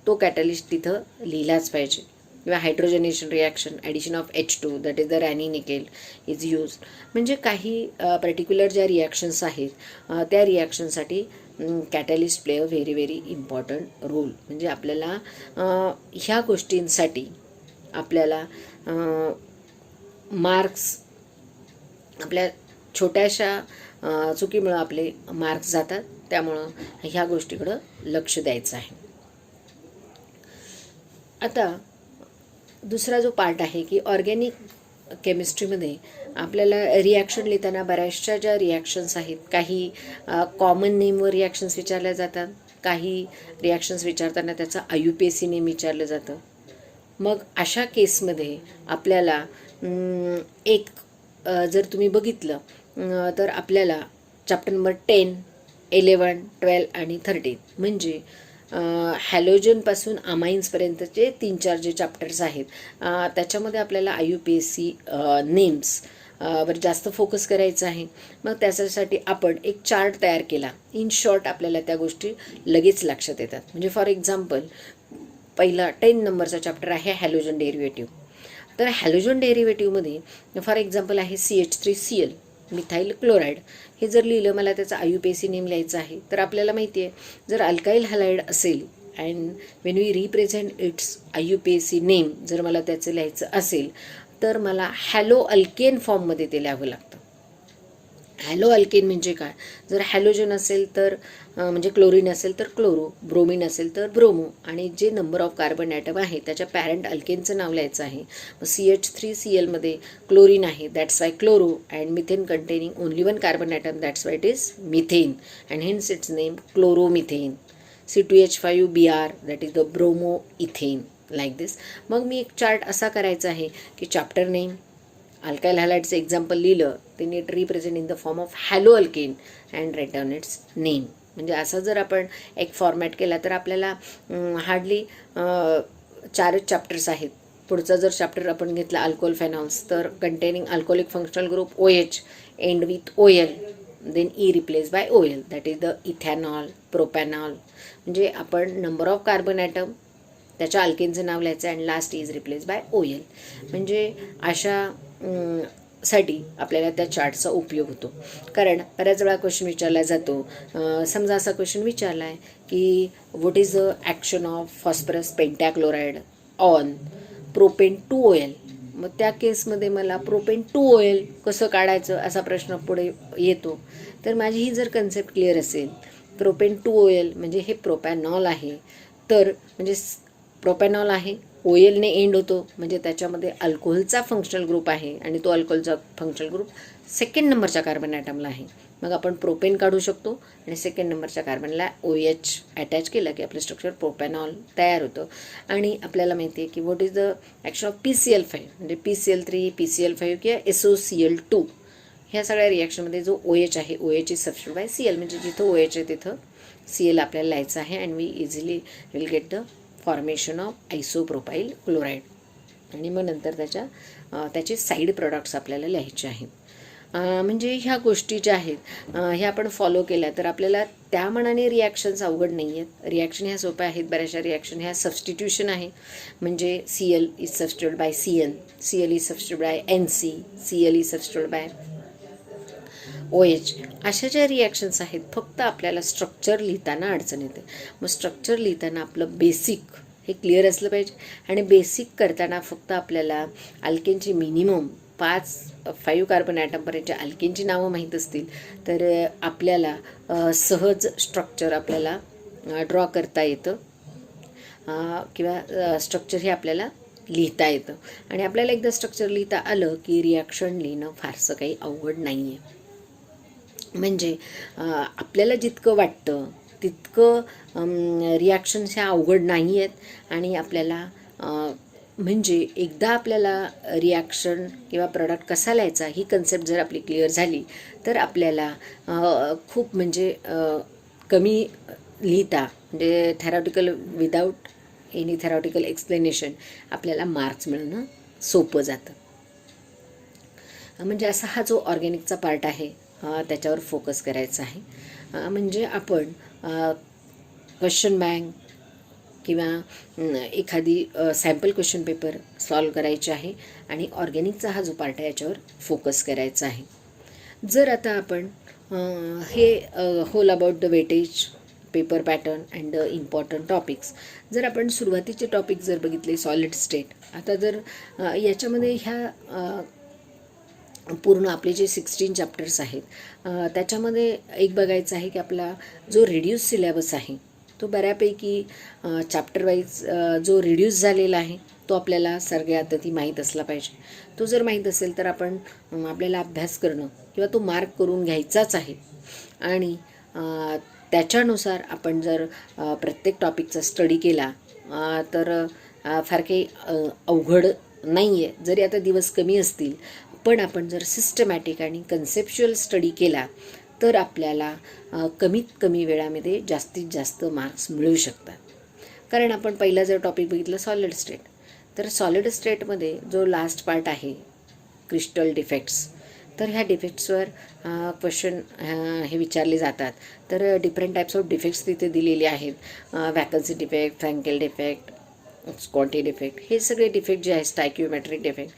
तो कॅटलिस्ट तिथं लिहिलाच पाहिजे. किंवा hydrogenation reaction addition of H2 that is the Raney nickel is use. म्हणजे काही पर्टिक्युलर ज्या रिॲक्शन्स आहेत त्या रिॲक्शनसाठी catalyst play a very important role. म्हणजे आपल्याला ह्या गोष्टींसाठी आपल्याला मार्क्स आपल्या छोट्याशा चुकीमुळं आपले मार्क्स जातात. त्यामुळं ह्या गोष्टीकडं लक्ष द्यायचं आहे. आता दुसरा जो पार्ट आहे की ऑर्गॅनिक केमिस्ट्रीमध्ये आपल्याला रिॲक्शन लिहिताना बऱ्याचशा ज्या रिॲक्शन्स आहेत, काही कॉमन नेमवर रिॲक्शन्स विचारल्या जातात, काही रिॲक्शन्स विचारताना त्याचं IUPAC नेम विचारलं जातं. मग अशा केसमध्ये आपल्याला एक जर तुम्ही बघितलं तर आपल्याला चॅप्टर नंबर 10, 11, 12 आणि 13 म्हणजे हॅलोजनपासून अमाईन्सपर्यंतचे 3-4 जे चॅप्टर्स आहेत त्याच्यामध्ये आपल्याला IUPAC नेम्स वर जास्त फोकस करायचं आहे. मग त्याच्यासाठी आपण एक चार्ट तयार केला. इन शॉर्ट आपल्याला त्या गोष्टी लगेच लक्षात येतात. म्हणजे फॉर एक्झाम्पल पहिला 10 नंबरचा चॅप्टर आहे हॅलोजन डेरिव्हेटिव्ह. तर हॅलोजन डेरिव्हेटिव्हमध्ये फॉर एक्झाम्पल आहे CH3Cl मिथाईल क्लोराईड. हे जर लिहिलं मला त्याचा IUPAC नेम लिहायचा आहे तर आपल्याला माहिती आहे जर अल्काईल हॅलाइड असेल and when we represent its IUPAC name जर मला त्याचं लिहायचं असेल तर मला हॅलो अल्केन फॉर्ममध्ये ते लिहावं लागतं. हॅलो अल्केन म्हणजे काय? जर हॅलोजन असेल तर म्हणजे क्लोरीन असेल तर क्लोरो, ब्रोमीन असेल तर ब्रोमो आणि जे नंबर ऑफ कार्बन ॲटम आहे त्याच्या पॅरेंट अल्केनचं नाव लिहायचं आहे. CH3Cl मध्ये क्लोरीन आहे that's why chloro and methane containing only 1 carbon atom that's why it is methane and hence its name chloromethane. C2H5Br that is the bromoethane like this. मग मी एक chart असा करायचा आहे की चॅप्टर नेम अल्काईल हॅलाइडचं example लिहिलं ते नीट represent in the form of haloalkane and write down its name. म्हणजे असं जर आपण एक फॉर्मॅट केला तर आपल्याला हार्डली 4च चॅप्टर्स आहेत. पुढचा जर चॅप्टर आपण घेतला अल्कोहोल फेनॉल्स तर containing alcoholic functional group OH end with OL then E replace by OL that is the ethanol, propanol. म्हणजे आपण नंबर ऑफ कार्बन ॲटम त्याच्या अल्केनचं नाव लिहायचं and last is replace by OL. म्हणजे अशा साठी आपल्याला त्या चार्टचा उपयोग होतो. कारण बऱ्याच वेळा क्वेश्चन विचारला जातो. समजा असा क्वेश्चन विचारला आहे की what is the action of phosphorus pentachloride on propane 2OL. मग त्या केसमध्ये मला प्रोपेन 2OL कसं काढायचं असा प्रश्न पुढे येतो. तर माझी ही जर कन्सेप्ट क्लिअर असेल प्रोपेन 2OL म्हणजे हे प्रोपॅनॉल आहे. तर म्हणजे प्रोपॅनॉल आहे, OLने एंड होतो, म्हणजे त्याच्यामध्ये अल्कोहोलचा फंक्शनल ग्रुप आहे आणि तो अल्कोहोलचा फंक्शनल ग्रुप सेकंड नंबरच्या कार्बन ॲटमला आहे. मग आपण प्रोपेन काढू शकतो आणि सेकंड नंबरच्या कार्बनला OH अटॅच केलं की आपलं स्ट्रक्चर प्रोपॅनॉल तयार होतं. आणि आपल्याला माहिती आहे की what is the action of PCl5 म्हणजे PCl3, PCl5 किंवा SOCl2 ह्या सगळ्या रिॲक्शनमध्ये जो OH आहे, OH is substitute by Cl, म्हणजे जिथं OH आहे तिथं Cl आपल्याला लिहायचं आहे. And we easily will get the formation of isopropyl chloride. आणि मग नंतर त्याचे साईड प्रोडक्ट्स आपल्याला लिहायचे आहेत. म्हणजे ह्या गोष्टी ज्या आहेत ह्या आपण फॉलो केल्या तर आपल्याला त्या मनाने रिॲक्शन्स अवघड नाही आहेत. रिॲक्शन ह्या सोप्या आहेत. बऱ्याचशा रिॲक्शन ह्या सबस्टिट्यूशन आहे, म्हणजे Cl is substitute by Cn, Cl is substitute by NC, Cl is substitute by OH. अशा ज्या रिॲक्शन्स आहेत फक्त आपल्याला स्ट्रक्चर लिहिताना अडचण येते. मग स्ट्रक्चर लिहिताना आपलं बेसिक हे क्लिअर असलं पाहिजे. आणि बेसिक करताना फक्त आपल्याला अल्केनची मिनिमम 5 कार्बन ॲटमपर्यंतच्या अल्केनची नावं माहीत असतील तर आपल्याला सहज स्ट्रक्चर आपल्याला ड्रॉ करता येतं किंवा स्ट्रक्चर हे आपल्याला लिहिता येतं. आणि आपल्याला एकदा स्ट्रक्चर लिहिता आलं की रिॲक्शन लिहिणं फारसं काही अवघड नाही आहे. म्हणजे आपल्याला जितकं वाटतं तितकं रिॲक्शन्स ह्या अवघड नाही आहेत. आणि आपल्याला म्हणजे एकदा आपल्याला रिॲक्शन किंवा प्रॉडक्ट कसा लिहायचा ही कन्सेप्ट जर आपली क्लिअर झाली तर आपल्याला खूप म्हणजे कमी लिहिता म्हणजे theoretical without any theoretical explanation आपल्याला मार्क्स मिळणं सोपं जातं. म्हणजे असा हा जो ऑर्गॅनिकचा पार्ट आहे त्याच्यावर फोकस करायचा आहे. म्हणजे आपण क्वेश्चन बँक किंवा एखादी सॅम्पल क्वेश्चन पेपर सॉल्व करायचे आहे आणि ऑर्गॅनिकचा हा जो पार्ट आहे याच्यावर फोकस करायचा आहे. जर आता आपण हे whole about the weightage, paper pattern and the important topics, जर आपण सुरुवातीचे टॉपिक जर बघितले सॉलिड स्टेट, आता जर याच्यामध्ये ह्या पूर्ण आपले जे 16 चॅप्टर्स आहेत त्याच्यामध्ये एक बघायचं आहे की आपला जो रिड्यूस सिलेबस आहे तो बऱ्यापैकी चॅप्टर वाईज जो रिड्यूस झालेला आहे तो आपल्याला सगळ्यात ती माहीत असला पाहिजे. तो जर माहीत असेल तर आपल्याला अभ्यास करणं किंवा तो मार्क करून घ्यायचाच आहे. आणि त्याच्यानुसार आपण जर प्रत्येक टॉपिकचा स्टडी केला तर फार काही अवघड नाही आहे. जरी आता दिवस कमी असतील पण आपण जर सिस्टमॅटिक आणि कन्सेप्च्युअल स्टडी केला तर आपल्याला कमीत कमी वेळामध्ये जास्तीत जास्त मार्क्स मिळू शकतात. कारण आपण पहिला जर टॉपिक बघितलं सॉलिड स्टेट, तर सॉलिड स्टेटमध्ये जो लास्ट पार्ट आहे क्रिस्टल डिफेक्ट्स, तर ह्या डिफेक्ट्सवर क्वेश्चन हे विचारले जातात. तर डिफरंट टाईप्स ऑफ डिफेक्ट्स तिथे दिलेले आहेत. Vacancy defect, Frenkel defect, Schottky defect, हे सगळे डिफेक्ट जे आहेत, स्टायक्योमेट्रिक डिफेक्ट,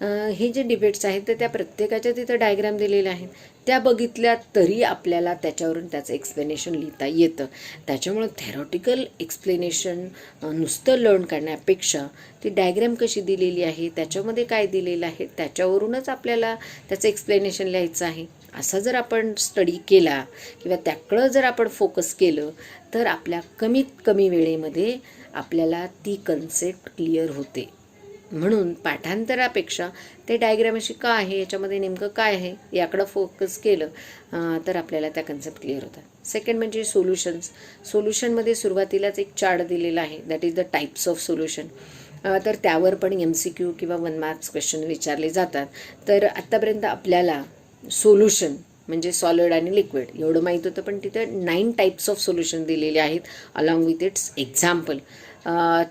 हे जे डिफेक्ट्स आहेत तर त्या प्रत्येकाच्या तिथं डायग्राम दिलेल्या आहेत. त्या बघितल्या तरी आपल्याला त्याच्यावरून त्याचं एक्सप्लेनेशन लिहिता येतं. त्याच्यामुळं थेरॉटिकल एक्सप्लेनेशन नुसतं लर्न करण्यापेक्षा ती डायग्राम कशी दिलेली आहे, त्याच्यामध्ये काय दिलेलं आहे, त्याच्यावरूनच आपल्याला त्याचं एक्सप्लेनेशन लिहायचं आहे. असा जर आपण स्टडी केला किंवा त्याकडं जर आपण फोकस केलं तर आपल्या कमीत कमी वेळेमध्ये आपल्याला ती कन्सेप्ट क्लिअर होते. म्हणून पाठांतरापेक्षा ते डायग्राम अशी का आहे, याच्यामध्ये नेमकं काय आहे याकडं फोकस केलं तर आपल्याला त्या कन्सेप्ट क्लिअर होतात. सेकंड म्हणजे सोल्युशन्स. सोल्युशनमध्ये सुरुवातीलाच एक चार्ट दिलेला आहे, that is the types of solution. तर त्यावर पण MCQ किंवा 1 मार्क्स क्वेश्चन विचारले जातात. तर आत्तापर्यंत आपल्याला सोल्युशन म्हणजे सॉलिड आणि लिक्विड एवढं माहीत होतं, पण तिथं 9 टाईप्स ऑफ सोल्युशन दिलेले आहेत अलॉंग विथ इट्स एक्झाम्पल.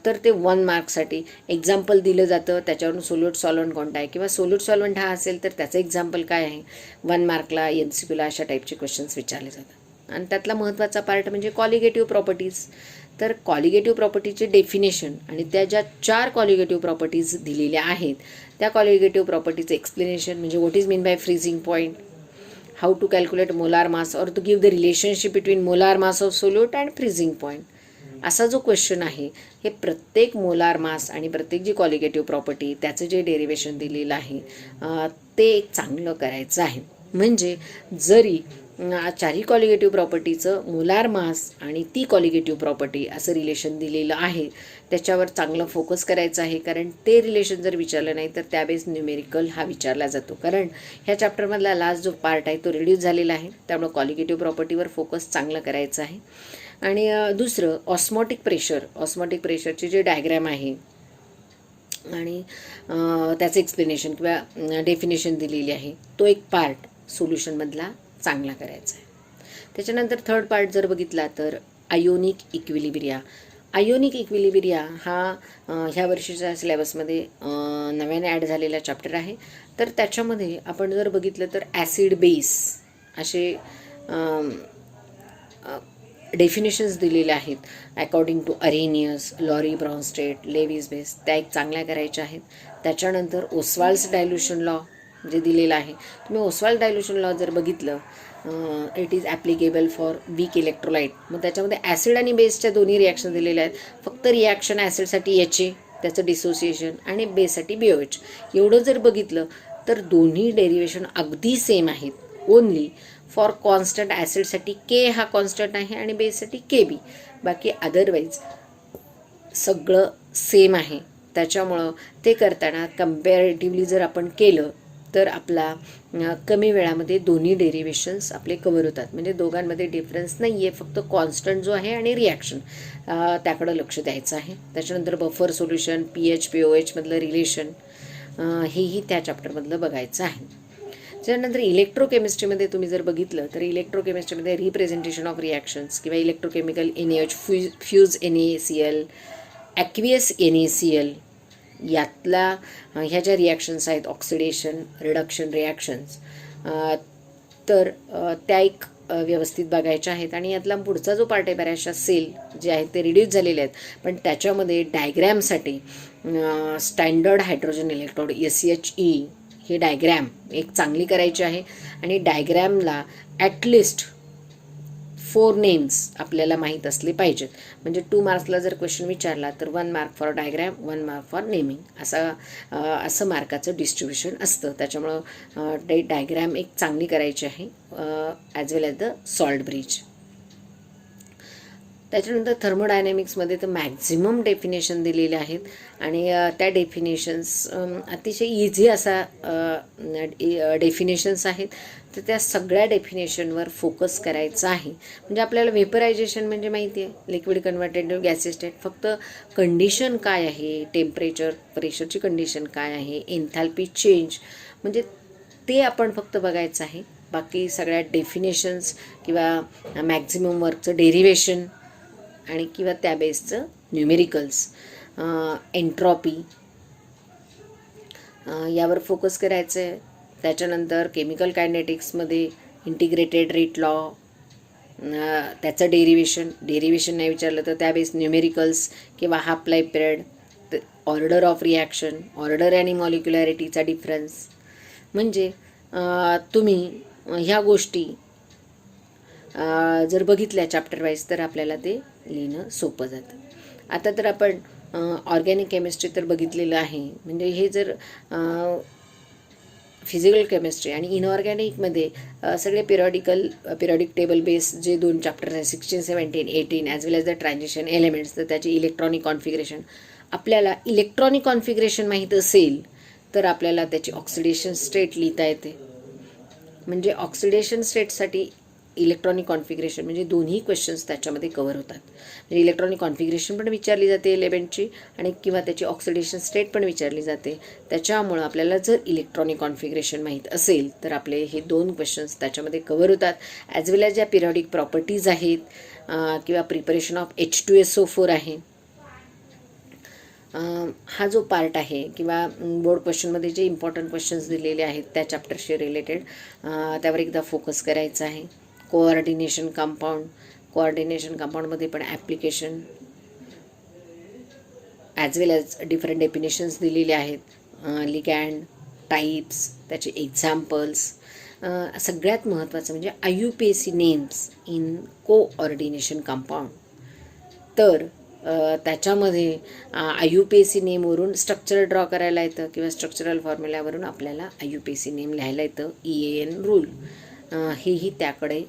तर ते 1 मार्कसाठी एक्झाम्पल दिलं जातं, त्याच्यावरून सोल्यूट सॉल्वंट कोणता आहे किंवा सोल्यूट सॉल्वंट हा असेल तर त्याचं एक्झाम्पल काय आहे. 1 मार्कला MCQला अशा टाईपचे क्वेश्चन्स विचारले जातात. आणि त्यातला महत्त्वाचा पार्ट म्हणजे कॉलिगेटिव्ह प्रॉपर्टीज. तर कॉलिगेटिव्ह प्रॉपर्टीचे डेफिनेशन आणि त्या ज्या 4 कॉलिगेटिव्ह प्रॉपर्टीज दिलेल्या आहेत त्या कॉलिगेटिव्ह प्रॉपर्टीचं एक्सप्लेनेशन म्हणजे what is mean by freezing point, how to calculate molar mass और to give the relationship between molar mass of solute and freezing point. असा जो क्वेश्चन आहे हे प्रत्येक मोलार मास आणि प्रत्येक जी कॉलिगेटिव्ह प्रॉपर्टी त्याचं जे डेरिवेशन दिलेलं आहे ते एक चांगलं करायचं आहे. म्हणजे जरी चारही कॉलिगेटिव्ह प्रॉपर्टीचं मोलार मास आणि ती कॉलिगेटिव्ह प्रॉपर्टी असं रिलेशन दिलेलं आहे. त्याच्यावर चांगलं फोकस करायचं आहे, कारण ते रिलेशन जर विचारलं नाही तर त्यावेळेस न्यूमेरिकल हा विचारला जातो. कारण ह्या चॅप्टरमधला लास्ट जो पार्ट आहे तो रिड्यूस झालेला आहे, त्यामुळं कॉलिगेटिव्ह प्रॉपर्टीवर फोकस चांगलं करायचं आहे. आणि दुसरं ऑस्मॉटिक प्रेशरची जे डायग्रॅम आहे आणि त्याचं एक्सप्लेनेशन किंवा डेफिनेशन दिलेली आहे, तो एक पार्ट सोल्युशनमधला चांगला करायचा आहे. त्याच्यानंतर थर्ड पार्ट जर बघितला तर आयोनिक इक्विलिब्रिया हा ह्या वर्षीच्या सिलेबसमध्ये नव्याने ॲड झालेला चॅप्टर आहे. तर त्याच्यामध्ये आपण जर बघितलं तर ॲसिड बेस असे डेफिनेशन्स दिलेले आहेत according to Arrhenius, Lowry Bronsted, Lewis base, त्या एक चांगल्या करायच्या आहेत. त्याच्यानंतर ओस्वाल्ड्स डायल्युशन लॉ जे दिलेलं आहे, तुम्ही ओस्वाल्ड डायल्युशन लॉ जर बघितलं, it is applicable for weak electrolyte. मग त्याच्यामध्ये ॲसिड आणि बेसच्या दोन्ही रिॲक्शन दिलेल्या आहेत. फक्त रिॲक्शन ॲसिडसाठी HA, त्याचं डिसोसिएशन, आणि बेससाठी BOH. एवढं जर बघितलं तर दोन्ही डेरिवेशन अगदी सेम आहेत. ओनली फॉर कॉन्स्टंट ॲसिडसाठी K हा कॉन्स्टंट आहे आणि बेससाठी KB. बाकी अदरवाईज सगळं सेम आहे. त्याच्यामुळं ते करताना कम्पॅरेटिव्हली जर आपण केलं तर आपला कमी वेळामध्ये दोन्ही डेरिवेशन्स आपले कवर होतात. म्हणजे दोघांमध्ये डिफरन्स नाही आहे, फक्त कॉन्स्टंट जो आहे आणि रिॲक्शन त्याकडं लक्ष द्यायचं आहे. त्याच्यानंतर बफर सोल्युशन, pH POH मधलं रिलेशन हेही त्या चॅप्टरमधलं बघायचं आहे. त्याच्यानंतर इलेक्ट्रोकेमिस्ट्रीमध्ये तुम्ही जर बघितलं तर इलेक्ट्रोकेमिस्ट्रीमध्ये रिप्रेझेंटेशन ऑफ रिॲक्शन्स किंवा electrochemical NaOH, fuse NaCl, aqueous NaCl, यातला ह्या ज्या रिॲक्शन्स आहेत ऑक्सिडेशन रिडक्शन रिॲक्शन्स, तर त्या एक व्यवस्थित बघायच्या आहेत. आणि यातला पुढचा जो पार्ट आहे बऱ्याचशा सेल जे आहेत ते रिड्यूस झालेले आहेत, पण त्याच्यामध्ये डायग्रॅमसाठी स्टँडर्ड हायड्रोजन इलेक्ट्रोड SHE हे डायग्रॅम एक चांगली करायची आहे. आणि डायग्रॅमला ॲटलिस्ट 4 नेम्स आपल्याला माहीत असले पाहिजेत. म्हणजे 2 मार्क्सला जर क्वेश्चन विचारला तर 1 mark for diagram, 1 mark for naming, असं मार्काचं डिस्ट्रीब्युशन असतं. त्याच्यामुळं ते डायग्रॅम एक चांगली करायची आहे as well as the salt bridge. त्याच्यानंतर थर्मोडायनॅमिक्समध्ये तर मॅक्झिमम डेफिनेशन दिलेले आहेत आणि त्या डेफिनेशन्स अतिशय इझी असा डेफिनेशन्स आहेत. तर त्या सगळ्या डेफिनेशनवर फोकस करायचा आहे. म्हणजे आपल्याला वेपरायझेशन म्हणजे माहिती आहे, liquid converted to gaseous state. फक्त कंडिशन काय आहे, टेम्परेचर प्रेशरची कंडिशन काय आहे, एन्थॅल्पी चेंज, म्हणजे ते आपण फक्त बघायचं आहे. बाकी सगळ्या डेफिनेशन्स किंवा मॅक्झिमम वर्कचं डेरिवेशन आणि किंवा त्या बेसचं न्यूमेरिकल्स, एन्ट्रॉपी यावर फोकस करायचं आहे. त्याच्यानंतर केमिकल कायनेटिक्समध्ये इंटिग्रेटेड रेट लॉ, त्याचं डेरिवेशन नाही विचारलं तर त्या बेस न्यूमेरिकल्स किंवा half life period, order of reaction, order आणि मॉलिक्युलॅरिटीचा डिफरन्स. म्हणजे तुम्ही ह्या गोष्टी जर बघितल्या चॅप्टर वाईज तर आपल्याला ते लिहिणं सोपं जातं. आता तर आपण ऑर्गॅनिक केमिस्ट्री तर बघितलेलं आहे. म्हणजे हे जर फिजिकल केमिस्ट्री आणि इनऑर्गॅनिकमध्ये सगळे पिरियडिक टेबल बेस जे 2 चॅप्टर्स आहेत 16, 17, 18 as well as the transition elements, तर त्याची इलेक्ट्रॉनिक कॉन्फिगरेशन. आपल्याला इलेक्ट्रॉनिक कॉन्फिगरेशन माहीत असेल तर आपल्याला त्याची ऑक्सिडेशन स्टेट लिहिता येते. म्हणजे ऑक्सिडेशन स्टेटसाठी इलेक्ट्रॉनिक कॉन्फिगरेशन म्हणजे दोन्ही क्वेश्चन्स त्याच्यामध्ये कवर होतात. म्हणजे इलेक्ट्रॉनिक कॉन्फिगरेशन पण विचारली जाते एलिमेंटची आणि किंवा त्याची ऑक्सिडेशन स्टेट पण विचारली जाते. त्याच्यामुळं आपल्याला जर इलेक्ट्रॉनिक कॉन्फिगरेशन माहीत असेल तर आपले हे 2 क्वेश्चन्स त्याच्यामध्ये कवर होतात. ॲज वेल ॲज ज्या पिरियडिक प्रॉपर्टीज आहेत किंवा प्रिपरेशन ऑफ H2SO4 आहे, हा जो पार्ट आहे किंवा बोर्ड क्वेश्चनमध्ये जे इम्पॉर्टंट क्वेश्चन्स दिलेले आहेत त्या चॅप्टरशी रिलेटेड त्यावर एकदा फोकस करायचा आहे. कोऑर्डिनेशन कंपाऊंडमध्ये पण application as well as different definitions दिलेले आहेत. लिगॅन्ड टाईप्स, त्याचे एक्झाम्पल्स, सगळ्यात महत्त्वाचं म्हणजे IUPAC names in coordination compound. तर त्याच्यामध्ये IUPAC नेमवरून स्ट्रक्चर ड्रॉ करायला येतं किंवा स्ट्रक्चरल फॉर्म्युल्यावरून आपल्याला IUPAC नेम लिहायला येतं. EAN रूल हेही त्याकडे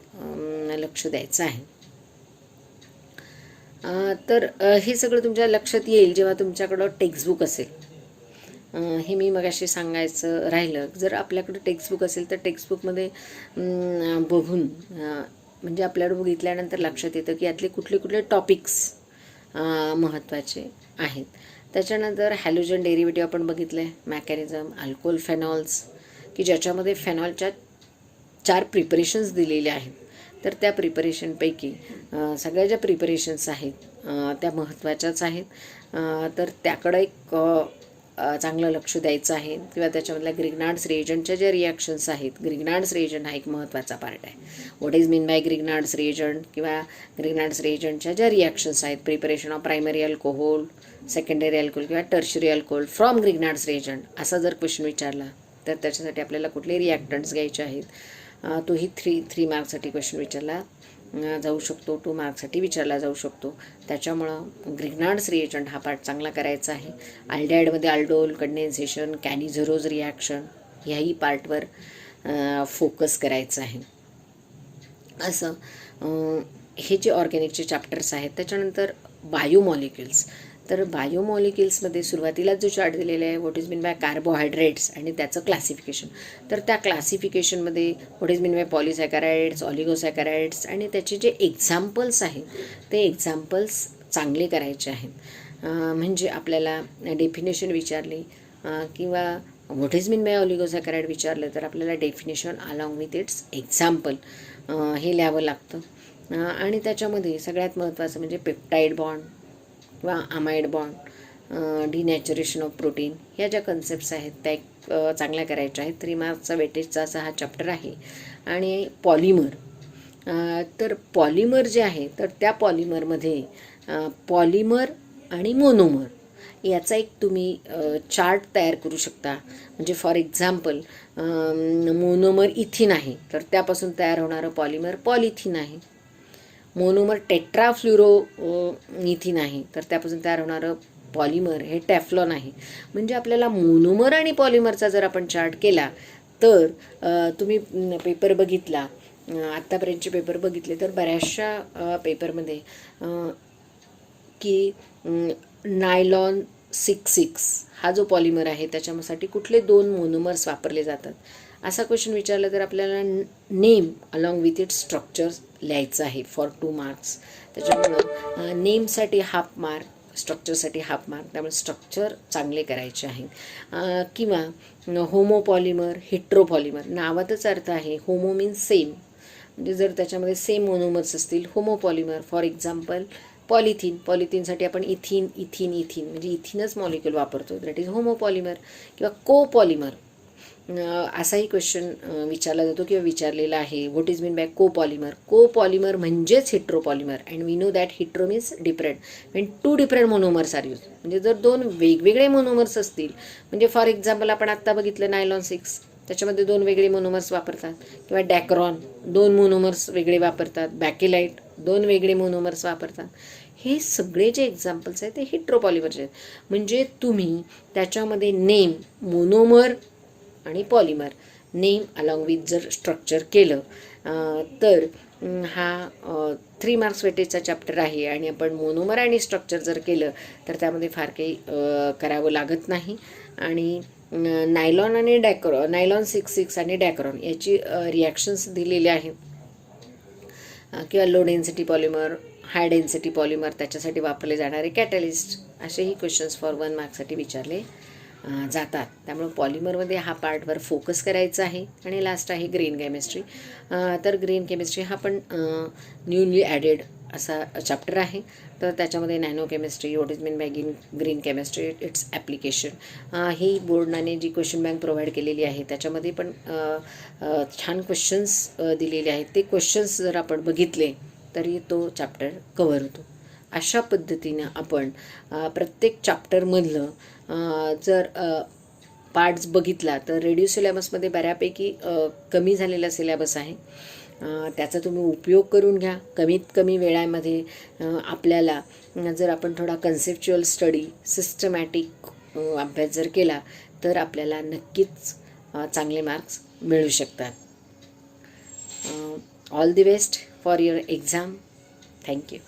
लक्ष द्यायचं आहे. तर हे सगळं तुमच्या लक्षात येईल जेव्हा तुमच्याकडं टेक्स्टबुक असेल. हे मी मगाशी सांगायचं राहिलं. जर आपल्याकडं टेक्स्टबुक असेल तर टेक्स्टबुकमध्ये बघून म्हणजे आपल्याकडं बघितल्यानंतर लक्षात येतं की यातले कुठले कुठले टॉपिक्स महत्त्वाचे आहेत. त्याच्यानंतर हॅलोजन डेरिव्हेटिव्ह आपण बघितलं आहे, मॅकॅनिझम, अल्कोहोल फेनॉल्स, की ज्याच्यामध्ये फेनॉलच्या 4 प्रिपरेशन्स दिलेल्या आहेत. तर त्या प्रिपरेशनपैकी सगळ्या ज्या प्रिपरेशन्स आहेत त्या महत्त्वाच्याच आहेत. तर त्याकडं एक चांगलं लक्ष द्यायचं आहे. किंवा त्याच्यामधल्या ग्रिग्नार्ड्स रिएजंटच्या ज्या रिॲक्शन्स आहेत, ग्रिग्नार्ड्स रिएजंट हा एक महत्त्वाचा पार्ट आहे. What is mean by Grignard's reagent किंवा ग्रिग्नार्ड्स रिएजंटच्या ज्या रिॲक्शन्स आहेत, preparation of primary alcohol, secondary alcohol किंवा tertiary alcohol from Grignard's reagent असा जर क्वेश्चन विचारला तर त्याच्यासाठी आपल्याला कुठले रिॲक्टंट्स घ्यायचे आहेत, तोही 3 मार्क्ससाठी क्वेश्चन विचारला जाऊ शकतो, 2 मार्क्ससाठी विचारला जाऊ शकतो. त्याच्यामुळं ग्रिग्नार्ड्स रिएजंट हा पार्ट चांगला करायचा आहे. अल्डिहाइडमध्ये अल्डोल, कंडेन्सेशन, कॅनिझरोज रिॲक्शन ह्याही पार्टवर फोकस करायचं आहे. असं हे जे ऑर्गॅनिकचे चॅप्टर्स आहेत. त्याच्यानंतर बायोमॉलिक्युल्स. तर बायोमॉलिक्युल्समध्ये सुरुवातीला जो चार्ट दिलेला आहे, what is mean bye carbohydrates आणि त्याचं क्लासिफिकेशन. तर त्या क्लासिफिकेशनमध्ये व्हॉट इज मीन बाय पॉलिसॅकॅराइड्स, ऑलिगोसॅकॅराइड्स आणि त्याचे जे एक्झाम्पल्स आहेत ते एक्झाम्पल्स चांगले करायचे आहेत. म्हणजे आपल्याला डेफिनेशन विचारली किंवा व्हॉट इज मीन बाय ऑलिगोसॅकॅराइड विचारलं तर आपल्याला definition along with it's example हे लिहावं लागतं. आणि त्याच्यामध्ये सगळ्यात महत्त्वाचं म्हणजे पेप्टाईड बॉन्ड किंवा अमाइड बॉन्ड, डिनॅचरेशन ऑफ प्रोटीन, ह्या ज्या कन्सेप्ट्स आहेत त्या एक चांगल्या करायच्या आहेत. 3 मार्क्सचा वेटेजचा असा हा चॅप्टर आहे. आणि पॉलिमर. तर पॉलिमर जे आहे तर त्या पॉलिमरमध्ये पॉलिमर आणि मोनोमर याचा एक तुम्ही चार्ट तयार करू शकता. म्हणजे फॉर एक्झाम्पल मोनोमर इथिन आहे तर त्यापासून तयार होणारं पॉलिमर पॉलिथिन आहे. मोनोमर टेट्राफ्ल्युरो इथिन आहे तर त्यापासून तयार होणारं पॉलिमर हे टॅफ्लॉन आहे. म्हणजे आपल्याला मोनोमर आणि पॉलिमरचा जर आपण चार्ट केला तर तुम्ही पेपर बघितला, आत्तापर्यंतचे पेपर बघितले तर बऱ्याचशा पेपरमध्ये की नायलॉन 66 हा जो पॉलिमर आहे त्याच्यासाठी कुठले 2 मोनोमर्स वापरले जातात असा क्वेश्चन विचारला तर आपल्याला name along with it structures लिहायचं आहे फॉर 2 मार्क्स. त्याच्यामुळं नेमसाठी हाफ मार्क, स्ट्रक्चरसाठी हाफ मार्क. त्यामुळे स्ट्रक्चर चांगले करायचे आहे. किंवा होमोपॉलिमर, हेट्रोपॉलिमर नावातच अर्थ आहे. होमो मीन्स सेम, म्हणजे जर त्याच्यामध्ये सेम मोनोमर्स असतील. होमोपॉलिमर फॉर एक्झाम्पल पॉलिथिन, पॉलिथिनसाठी आपण इथिन म्हणजे इथिनच मॉलिक्युल वापरतो, दॅट इज होमोपॉलिमर. किंवा कोपॉलिमर असाही क्वेश्चन विचारला जातो किंवा विचारलेला आहे. What is mean by copolymer. Copolymer म्हणजेच heteropolymer and we know that hetero means different when 2 different monomers are use. म्हणजे जर 2 वेगवेगळे मोनोमर्स असतील, म्हणजे फॉर एक्झाम्पल आपण आत्ता बघितलं नायलॉन 6 त्याच्यामध्ये 2 वेगळे मोनोमर्स वापरतात. किंवा डॅक्रॉन 2 मोनोमर्स वेगळे वापरतात. बॅकेलाईट 2 वेगळे मोनोमर्स वापरतात. हे सगळे जे एक्झाम्पल्स आहेत ते हेट्रोपॉलिमरचे आहेत. म्हणजे तुम्ही त्याच्यामध्ये नेम, मोनोमर आणि पॉलिमर, नेम अलॉंग विथ जर स्ट्रक्चर केलं तर हा 3 मार्क्स वेटेजचा चॅप्टर आहे. आणि आपण मोनोमर आणि स्ट्रक्चर जर केलं तर त्यामध्ये फार काही करावं लागत नाही. आणि नायलॉन आणि नायलॉन 66 आणि डॅक्रॉन याची रिॲक्शन्स दिलेले आहेत. किंवा low density polymer, high density polymer, त्याच्यासाठी वापरले जाणारे कॅटलिस्ट, असेही क्वेश्चन्स फॉर 1 मार्क्ससाठी विचारले जातात. त्यामुळे पॉलिमरमध्ये हा पार्टवर फोकस करायचा आहे. आणि लास्ट आहे ग्रीन केमिस्ट्री. तर ग्रीन केमिस्ट्री हा पण न्यूली ॲडेड असा चॅप्टर आहे. तर त्याच्यामध्ये nano chemistry, what is mean by green chemistry, its application, ही बोर्डाने जी क्वेश्चन बँक प्रोव्हाइड केलेली आहे त्याच्यामध्ये पण छान क्वेश्चन्स दिलेले आहेत. ते क्वेश्चन्स जर आपण बघितले तरी तो चॅप्टर कव्हर होतो. अशा पद्धतीनं आपण प्रत्येक चॅप्टरमधलं जर पार्ट्स बघितला तर रेडिओ सिलेबसमध्ये बऱ्यापैकी कमी झालेला सिलेबस आहे. त्याचा तुम्ही उपयोग करून घ्या. कमीत कमी वेळामध्ये आपल्याला जर आपण थोडा कन्सेप्च्युअल स्टडी, सिस्टमॅटिक अभ्यास जर केला तर आपल्याला नक्कीच चांगले मार्क्स मिळू शकतात. All the best for your exam. Thank you.